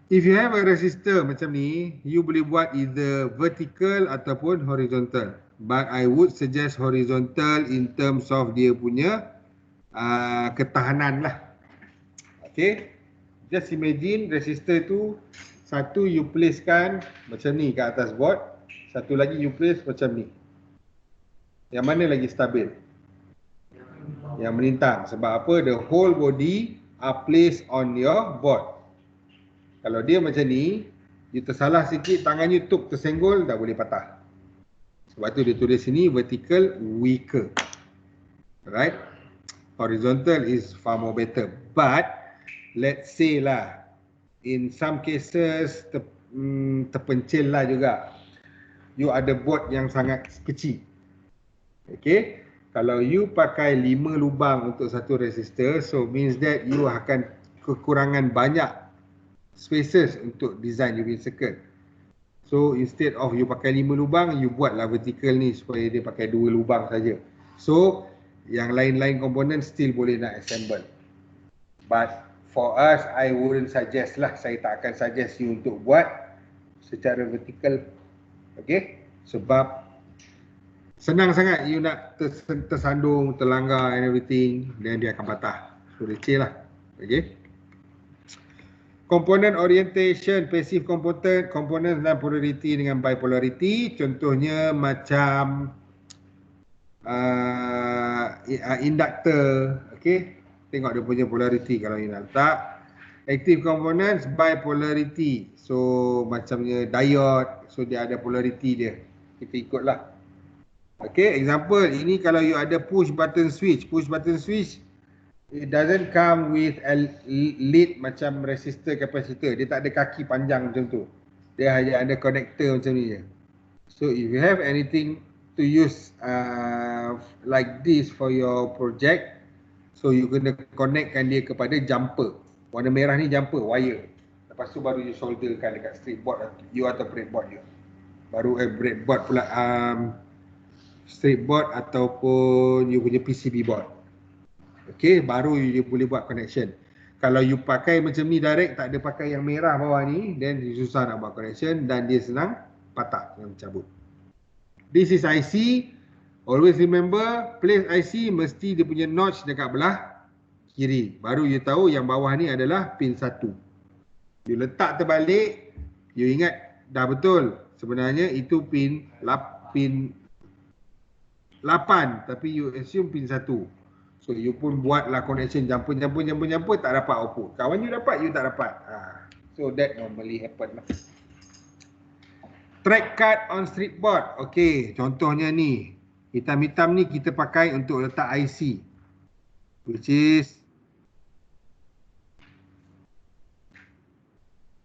If you have a resistor macam ni, you boleh buat either vertical ataupun horizontal. But I would suggest horizontal in terms of dia punya ketahanan lah. Okay. Just imagine resistor tu, satu you placekan macam ni kat atas board, satu lagi you place macam ni. Yang mana lagi stabil? Yang melintang. Sebab apa? The whole body are placed on your board. Kalau dia macam ni, You tersalah sikit, tangan you tuk tersenggol, dah boleh patah. Sebab tu dia tulis sini vertical weaker. Right? Horizontal is far more better. But let's say lah, in some cases terpencil lah juga. You ada board yang sangat kecil. Okay? Kalau you pakai 5 lubang untuk satu resistor, so means that you akan kekurangan banyak spaces untuk design you punya circuit. So instead of you pakai 5 lubang, you buatlah vertical ni supaya dia pakai 2 lubang saja. So yang lain-lain komponen still boleh nak assemble. But for us, I wouldn't suggest lah. Saya tak akan suggest you untuk buat secara vertical. Okay? Sebab senang sangat you nak tersandung, terlanggar and everything, then dia akan patah. So leceh lah. Okay? Component orientation, passive component dan polarity dengan bipolarity. Contohnya macam inductor. Okay? Tengok dia punya polarity kalau you nak letak. Active components, bipolarity. So macamnya diode. So dia ada polarity dia. Kita ikutlah. Okay, example. Ini kalau you ada push button switch. Push button switch, it doesn't come with a lead macam resistor, capacitor. Dia tak ada kaki panjang macam tu. Dia hanya ada connector macam ni je. So if you have anything to use like this for your project, so you kena connectkan dia kepada jumper. Warna merah ni jumper, wire. Lepas tu baru you solderkan dekat straight board you atau breadboard you. Baru breadboard pula, straight board ataupun you punya PCB board. Okay, baru you boleh buat connection. Kalau you pakai macam ni direct, tak ada pakai yang merah bawah ni, then susah nak buat connection dan dia senang patah, yang cabut. This is IC. Always remember, place IC mesti dia punya notch dekat belah kiri. Baru you tahu yang bawah ni adalah pin 1. You letak terbalik, you ingat dah betul. Sebenarnya itu pin 8, tapi you assume pin 1. So you pun buatlah connection jumper, tak dapat output. Kawan you dapat, you tak dapat. So that normally happen lah. Track card on strip board. Okay, contohnya ni. Hitam-hitam ni kita pakai untuk letak IC. Which is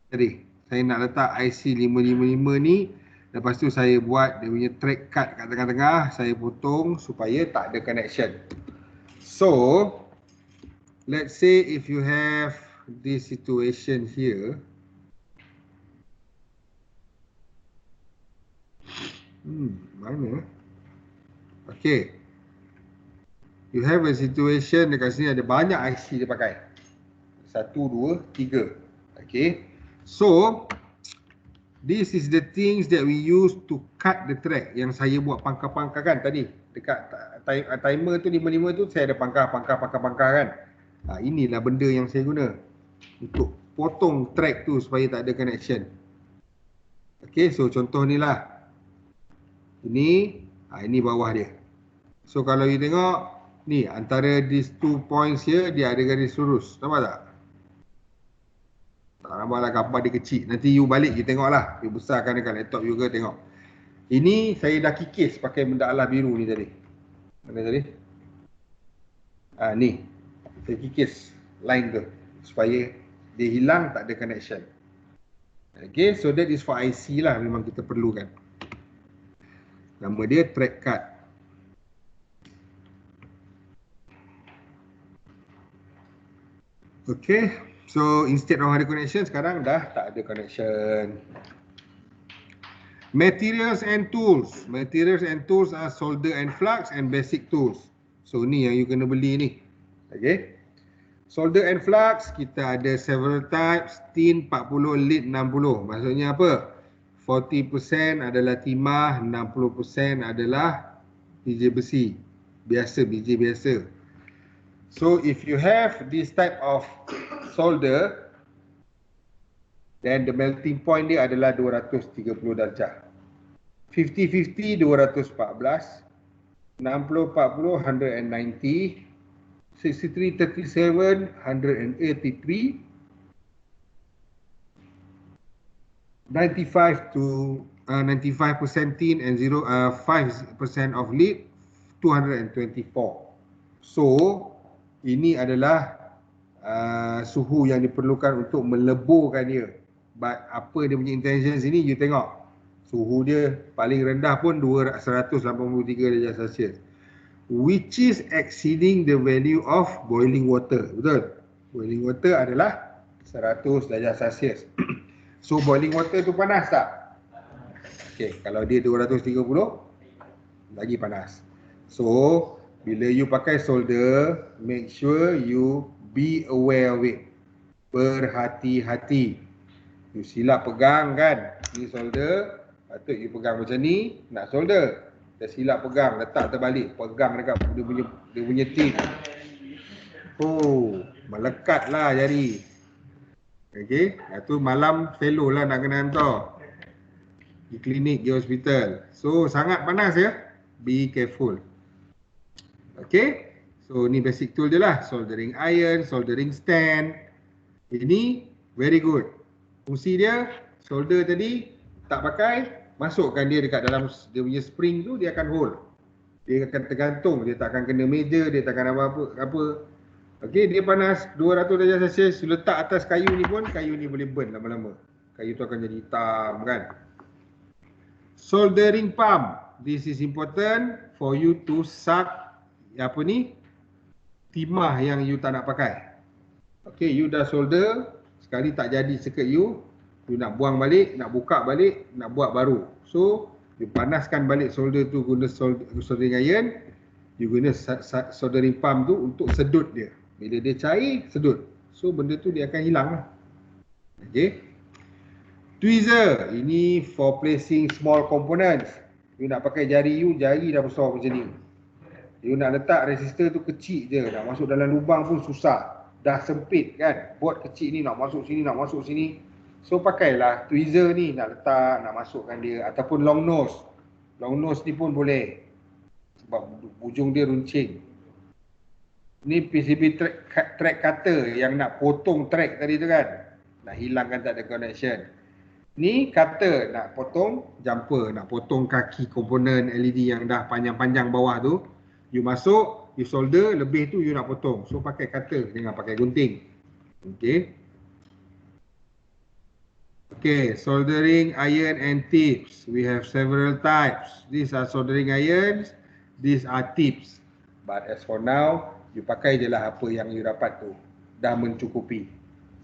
tadi, saya nak letak IC 555 ni. Lepas tu saya buat dia punya track card kat tengah-tengah. Saya potong supaya tak ada connection. So, let's say if you have this situation here. Mana? Okay. You have a situation dekat sini ada banyak IC dia pakai. 1, 2, 3. Okay. So, this is the things that we use to cut the track. Yang saya buat pangkar-pangkar kan tadi. Dekat timer tu 55 tu saya ada pangkar kan. Inilah benda yang saya guna untuk potong track tu supaya tak ada connection. Okay, so contoh ni lah. Ini bawah dia. So kalau you tengok ni antara these 2 points here dia ada garis lurus. Nampak tak? Tak nampak lah, gambar dia kecil. Nanti you balik you tengok lah. You besarkan dekat laptop you ke tengok. Ini saya dah kikis pakai benda alah biru ni tadi. Mana tadi? Ni. Saya kikis line tu supaya dia hilang, tak ada connection. Okay, so that is for IC lah, memang kita perlukan. Nama dia track card. Okay, so instead of ada connection, sekarang dah tak ada connection. Materials and tools. Materials and tools are solder and flux and basic tools. So ni yang you kena beli ni. Okay. Solder and flux, kita ada several types. Tin 40, lead 60. Maksudnya apa? 40% adalah timah, 60% adalah biji besi. Biasa, biji biasa. So if you have this type of solder, then the melting point dia adalah 230 darjah. 50-50, 214. 60-40, 190. 63-37, 183. 95 to 95% tin and 5% of lead, 224. So ini adalah suhu yang diperlukan untuk meleburkan dia. But apa dia punya intention sini, you tengok. Suhu dia paling rendah pun 183 darjah Celsius, which is exceeding the value of boiling water. Betul? Boiling water adalah 100 darjah Celsius. So boiling water tu panas tak? Okay, kalau dia 230 lagi panas. So bila you pakai solder, make sure you be aware of it. Berhati-hati. You silap pegang kan, ni solder, patut you pegang macam ni, nak solder. Dah silap pegang, letak terbalik, pegang dekat dia punya tip. Oh, melekat lah jari. Okay, itu malam fellow lah nak kena hantar di klinik, di hospital. So sangat panas ya, be careful. Okay, so ni basic tool je lah. Soldering iron, soldering stand. Ini very good. Fungsi dia, solder tadi tak pakai, masukkan dia dekat dalam dia punya spring tu, dia akan hold. Dia akan tergantung, dia tak akan kena meja, dia tak akan apa-apa. Okey, dia panas 200 darjah Celsius, letak atas kayu ni pun, kayu ni boleh burn lama-lama. Kayu tu akan jadi hitam kan. Soldering pump. This is important for you to suck apa ni? Timah yang you tak nak pakai. Okey, you dah solder, sekali tak jadi circuit you nak buang balik, nak buka balik, nak buat baru. So, you panaskan balik solder tu guna soldering iron, you guna soldering pump tu untuk sedut dia. Bila dia cair, sedut. So, benda tu dia akan hilang lah. Okay. Tweezer, ini for placing small components. You nak pakai jari you, jari dah besar macam ni. You nak letak resistor tu kecil je, nak masuk dalam lubang pun susah. Dah sempit kan, board kecil ni nak masuk sini, nak masuk sini. So pakailah tweezer ni, nak letak, nak masukkan dia. Ataupun long nose. Long nose ni pun boleh, sebab ujung dia runcing. Ni PCB track cutter yang nak potong track tadi tu kan, nak hilangkan tak ada connection. Ni cutter nak potong jumper, nak potong kaki komponen LED yang dah panjang-panjang bawah tu. You masuk, you solder, lebih tu you nak potong. So pakai cutter, jangan pakai gunting. Okay. Okay, soldering iron and tips. We have several types. These are soldering irons, these are tips. But as for now, you pakai je lah apa yang you dapat tu. Dah mencukupi.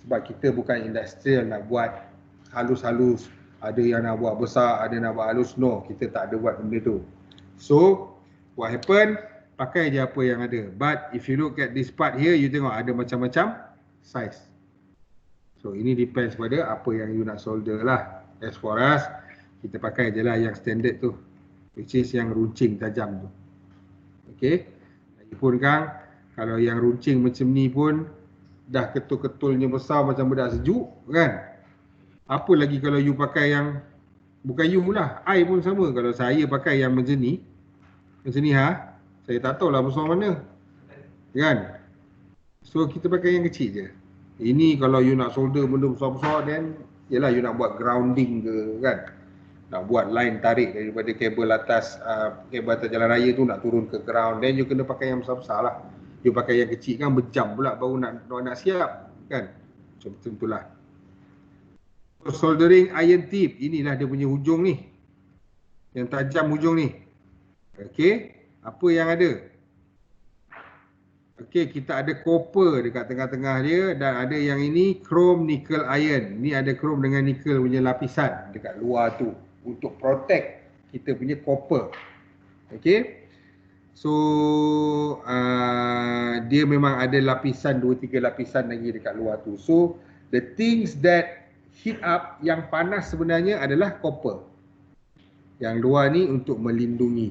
Sebab kita bukan industrial nak buat halus-halus. Ada yang nak buat besar, ada nak buat halus. No, kita tak ada buat benda tu. So, what happen? Pakai je apa yang ada. But if you look at this part here, you tengok ada macam-macam size. So ini depends pada apa yang you nak solder lah. As for us, kita pakai je lah yang standard tu, which is yang runcing tajam tu. Okay. Lagipun kan, kalau yang runcing macam ni pun dah ketul-ketulnya besar macam budak sejuk kan. Apa lagi kalau you pakai yang, bukan you lah, I pun sama. Kalau saya pakai yang macam ni ha, saya tak tahu lah besar mana kan. So kita pakai yang kecil je. Ini kalau you nak solder benda besar-besar, then yelah you nak buat grounding ke kan, nak buat line tarik daripada kabel atas jalan raya tu nak turun ke ground, then you kena pakai yang besar-besar lah. You pakai yang kecil kan berjam pula baru nak siap kan. Macam itulah. Soldering iron tip, inilah dia punya hujung ni, yang tajam hujung ni. Okay, apa yang ada? Okey, kita ada copper dekat tengah-tengah dia, dan ada yang ini chrome nickel iron. Ni ada chrome dengan nickel punya lapisan dekat luar tu untuk protect kita punya copper. Okey. So dia memang ada lapisan 2-3 lapisan lagi dekat luar tu. So the things that heat up, yang panas sebenarnya adalah copper. Yang luar ni untuk melindungi.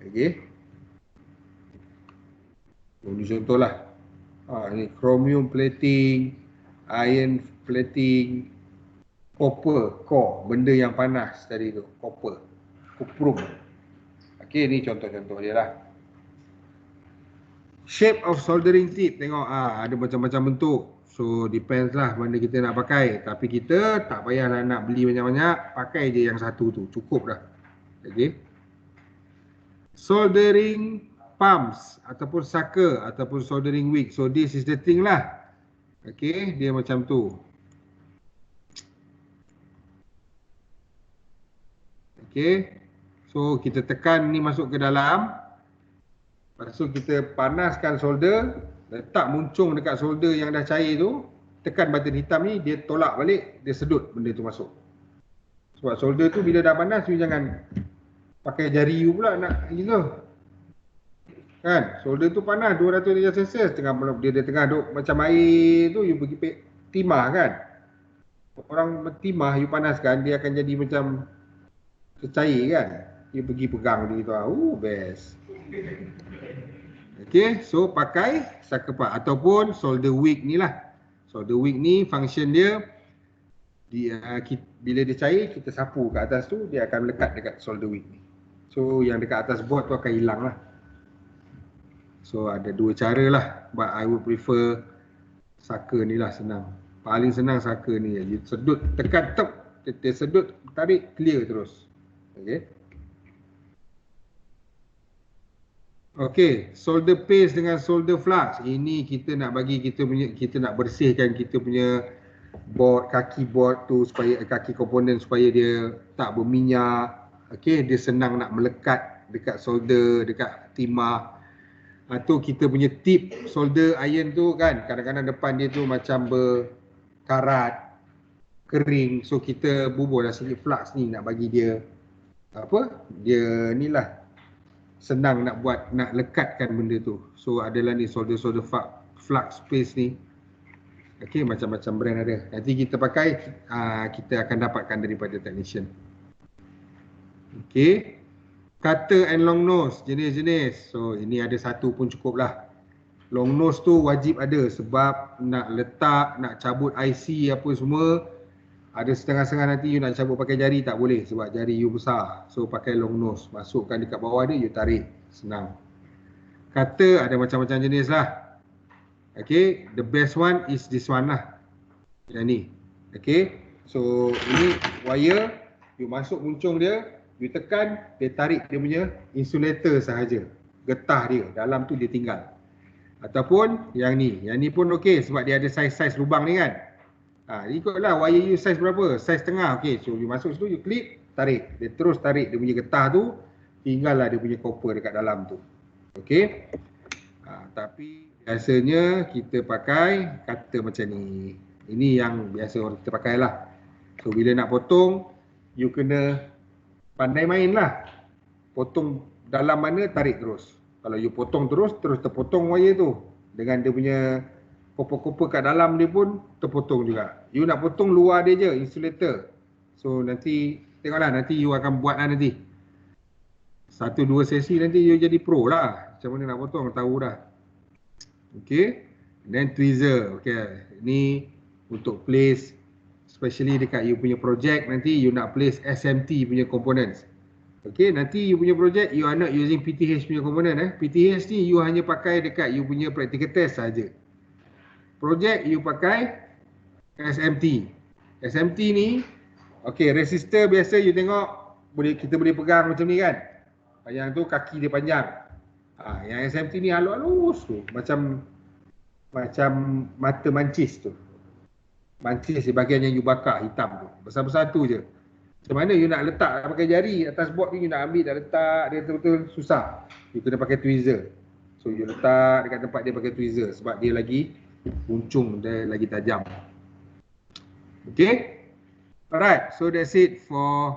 Okey. Ini contohlah. Ini chromium plating, iron plating, copper core, benda yang panas tadi tu, copper, cuprum. Okey, ni contoh-contoh dia lah. Shape of soldering tip, tengok ada macam-macam bentuk. So depends lah mana kita nak pakai. Tapi kita tak payahlah nak beli banyak-banyak, pakai je yang satu tu, cukup dah. Okay. Soldering pumps ataupun sucker ataupun soldering wick. So this is the thing lah. Okay, dia macam tu. Okay, so kita tekan ni masuk ke dalam. Lepas tu kita panaskan solder, letak muncung dekat solder yang dah cair tu, tekan button hitam ni, dia tolak balik, dia sedut benda tu masuk. Sebab solder tu bila dah panas, you jangan pakai jari you pula nak gitu. Kan, solder tu panas 200 darjah Celsius, dia tengah duk macam air tu, you pergi timah kan. Orang timah you panaskan, dia akan jadi macam tercair kan. You pergi pegang dia tu, best. Okay, so pakai sucker pump ataupun solder wick ni lah. Solder wick ni function dia, bila dia cair, kita sapu kat atas tu, dia akan melekat dekat solder wick ni. So yang dekat atas board tu akan hilang lah. So ada dua cara lah, but I would prefer sucker ni lah, senang. Paling senang sucker ni, you sedut, tekan tep, dia sedut, tarik, clear terus. Okay. Okay, solder paste dengan solder flux. Ini kita nak bagi kita nak bersihkan kita punya board, kaki board tu supaya kaki komponen supaya dia tak berminyak. Okay, dia senang nak melekat dekat solder, dekat timah. Tu kita punya tip solder iron tu kan, kadang-kadang depan dia tu macam berkarat, kering. So kita bubuhlah sikit flux ni nak bagi dia dia ni lah, senang nak buat, nak lekatkan benda tu. So adalah ni solder flux paste ni. Okay, macam-macam brand ada. Nanti kita pakai, kita akan dapatkan daripada technician. Okay, cutter and long nose, jenis-jenis. So ini ada satu pun cukup lah. Long nose tu wajib ada, sebab nak letak, nak cabut IC apa semua, ada setengah-setengah nanti you nak cabut pakai jari tak boleh, sebab jari you besar. So pakai long nose, masukkan dekat bawah dia, you tarik, senang. Cutter ada macam-macam jenis lah. Okay, the best one is this one lah, yang ni. Okay, so ini wire, you masuk muncung dia, you tekan, dia tarik dia punya insulator sahaja, getah dia, dalam tu dia tinggal. Ataupun yang ni pun okey, sebab dia ada saiz-saiz lubang ni kan. Ikutlah wire you saiz berapa, saiz tengah. Okey, so you masuk situ, you clip, tarik, dia terus tarik dia punya getah tu, tinggallah dia punya copper dekat dalam tu. Okey. Tapi biasanya kita pakai cutter macam ni. Ini yang biasa orang kita pakai lah. So bila nak potong, you kena pandai main lah. Potong dalam mana, tarik terus. Kalau you potong terus terpotong wire tu. Dengan dia punya koper-koper kat dalam dia pun terpotong juga. You nak potong luar dia je, insulator. So nanti, tengoklah nanti you akan buat lah nanti. 1-2 sesi nanti you jadi pro lah. Macam mana nak potong, tahu dah. Okay. Then tweezer. Okay. Ini untuk place, especially dekat you punya project, nanti you nak place SMT punya components. Okay, nanti you punya project, you are not using PTH punya component. PTH ni you hanya pakai dekat you punya practical test saja. Project you pakai SMT. SMT ni, okay, resistor biasa you tengok, kita boleh pegang macam ni kan. Yang tu kaki dia panjang. Yang SMT ni halus-halus tu, macam mata mancis tu. Mancis di bahagian yang you bakar hitam tu, besar-besar tu je. Macam mana you nak letak pakai jari atas board ni, you nak ambil dan letak dia betul-betul susah. You kena pakai tweezer. So you letak dekat tempat dia pakai tweezer, sebab dia lagi muncung, dia lagi tajam. Okay. Alright, so that's it for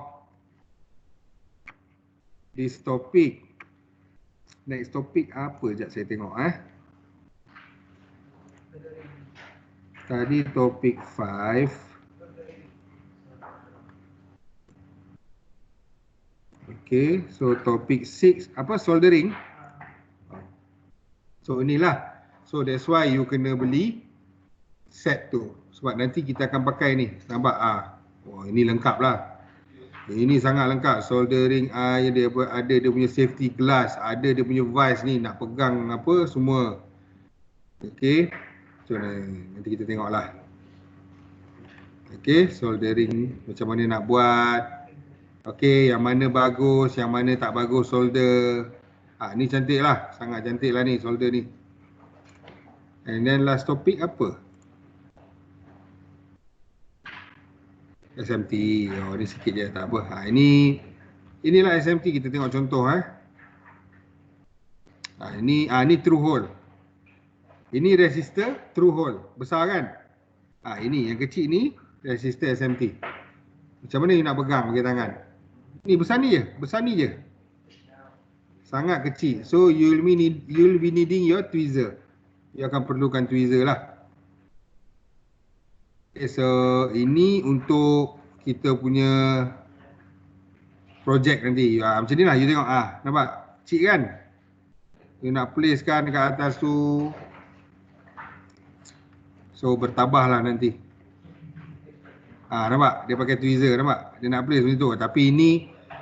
this topic. Next topic apa sekejap saya tengok Tadi topik 5. Okay, so topik 6 apa, soldering. So inilah. So that's why you kena beli set tu, sebab nanti kita akan pakai ni. Nampak wah, ini lengkap lah. Ini sangat lengkap. Soldering dia ada dia punya safety glass, ada dia punya vice ni nak pegang apa semua. Okay. Macam mana? Nanti kita tengoklah. Okay, soldering macam mana nak buat. Okay, yang mana bagus, yang mana tak bagus solder. Ni cantik lah, sangat cantik lah ni solder ni. And then last topic apa? SMT. Oh, ni sikit je, tak apa. Inilah SMT, kita tengok contoh Ini through hole. Ini resistor through hole. Besar kan? Ini yang kecil ni resistor SMT. Macam mana you nak pegang pakai tangan? Ni besar ni je. Sangat kecil. So you'll be needing your tweezer. You akan perlukan tweezer lah. Okay, so ini untuk kita punya projek nanti. Macam ni lah you tengok. Nampak? Kecil kan? You nak place kan dekat atas tu. So bertabah lah nanti. Nampak? Dia pakai tweezer, nampak? Dia nak place macam tu. Tapi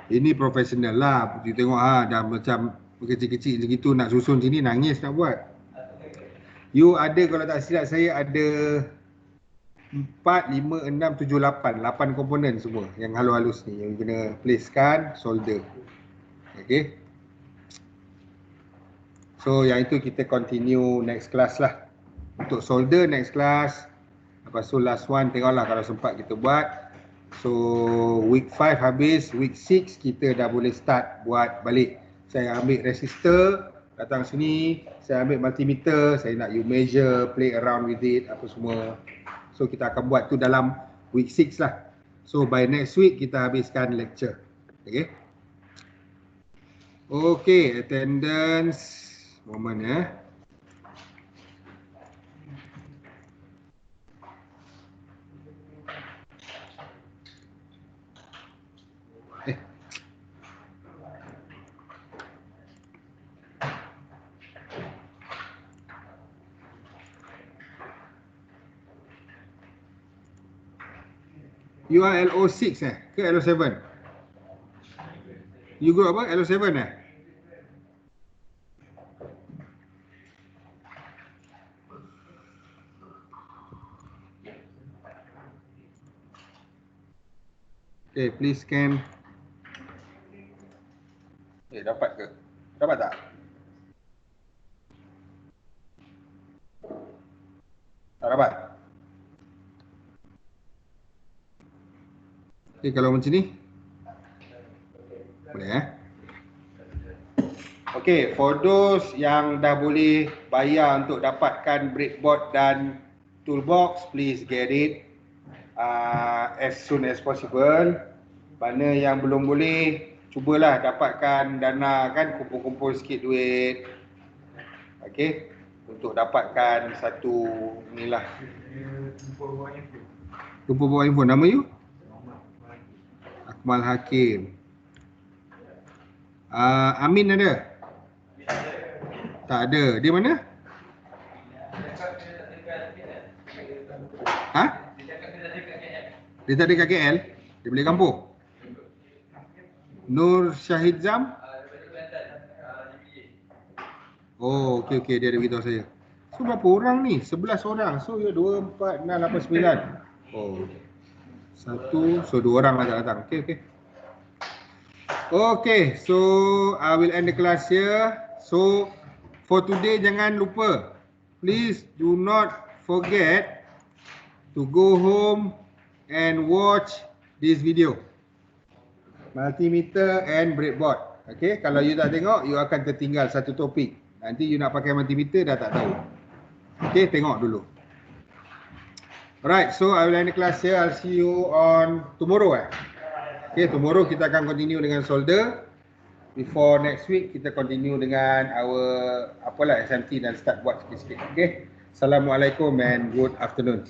ini profesional lah. You tengok dah macam kecil-kecil macam gitu nak susun sini, nangis nak buat. You ada, kalau tak silap saya ada 4, 5, 6, 7, 8 komponen semua yang halus-halus ni yang kena placekan, solder. Okay. So yang itu kita continue next class lah. Untuk solder next class. Lepas tu last one tengoklah kalau sempat kita buat. So week 5 habis, week 6 kita dah boleh start buat balik. Saya ambil resistor, datang sini, saya ambil multimeter, saya nak you measure, play around with it, apa semua. So kita akan buat tu dalam week 6 lah. So by next week kita habiskan lecture. Okay. Okay, attendance. Moment You are LO6 ke LO7? You go apa? LO7 Okay, please scan. Dapat ke? Dapat tak? Tak dapat? Okay, kalau macam ni boleh Okay, for those yang dah boleh bayar untuk dapatkan breadboard dan toolbox, please get it as soon as possible. Mana yang belum boleh, cubalah dapatkan dana kan, kumpul-kumpul sikit duit. Okay, untuk dapatkan satu inilah. Lupa bawa handphone. Nama you? Akmal Hakim. Amin ada? Tak ada. Dia mana? Dia tak ada kat KL? Dia balik kampung? Nur Syahid Zam? Oh, okey. Dia ada beritahu saya. So, berapa orang ni? 11 orang. So, 2, 4, 6, 8, 9. Oh, 1. So, 2 orang lah datang. Okay. Okay, so I will end the class here. So, for today, jangan lupa. Please do not forget to go home and watch this video. Multimeter and breadboard. Okay, kalau you tak tengok, you akan tertinggal satu topik. Nanti you nak pakai multimeter dah tak tahu. Okay, tengok dulu. Alright, so I will end the class here. I'll see you on tomorrow. Okay, tomorrow kita akan continue dengan solder. Before next week, kita continue dengan our SMT dan start buat sikit-sikit. Okay, Assalamualaikum and good afternoon.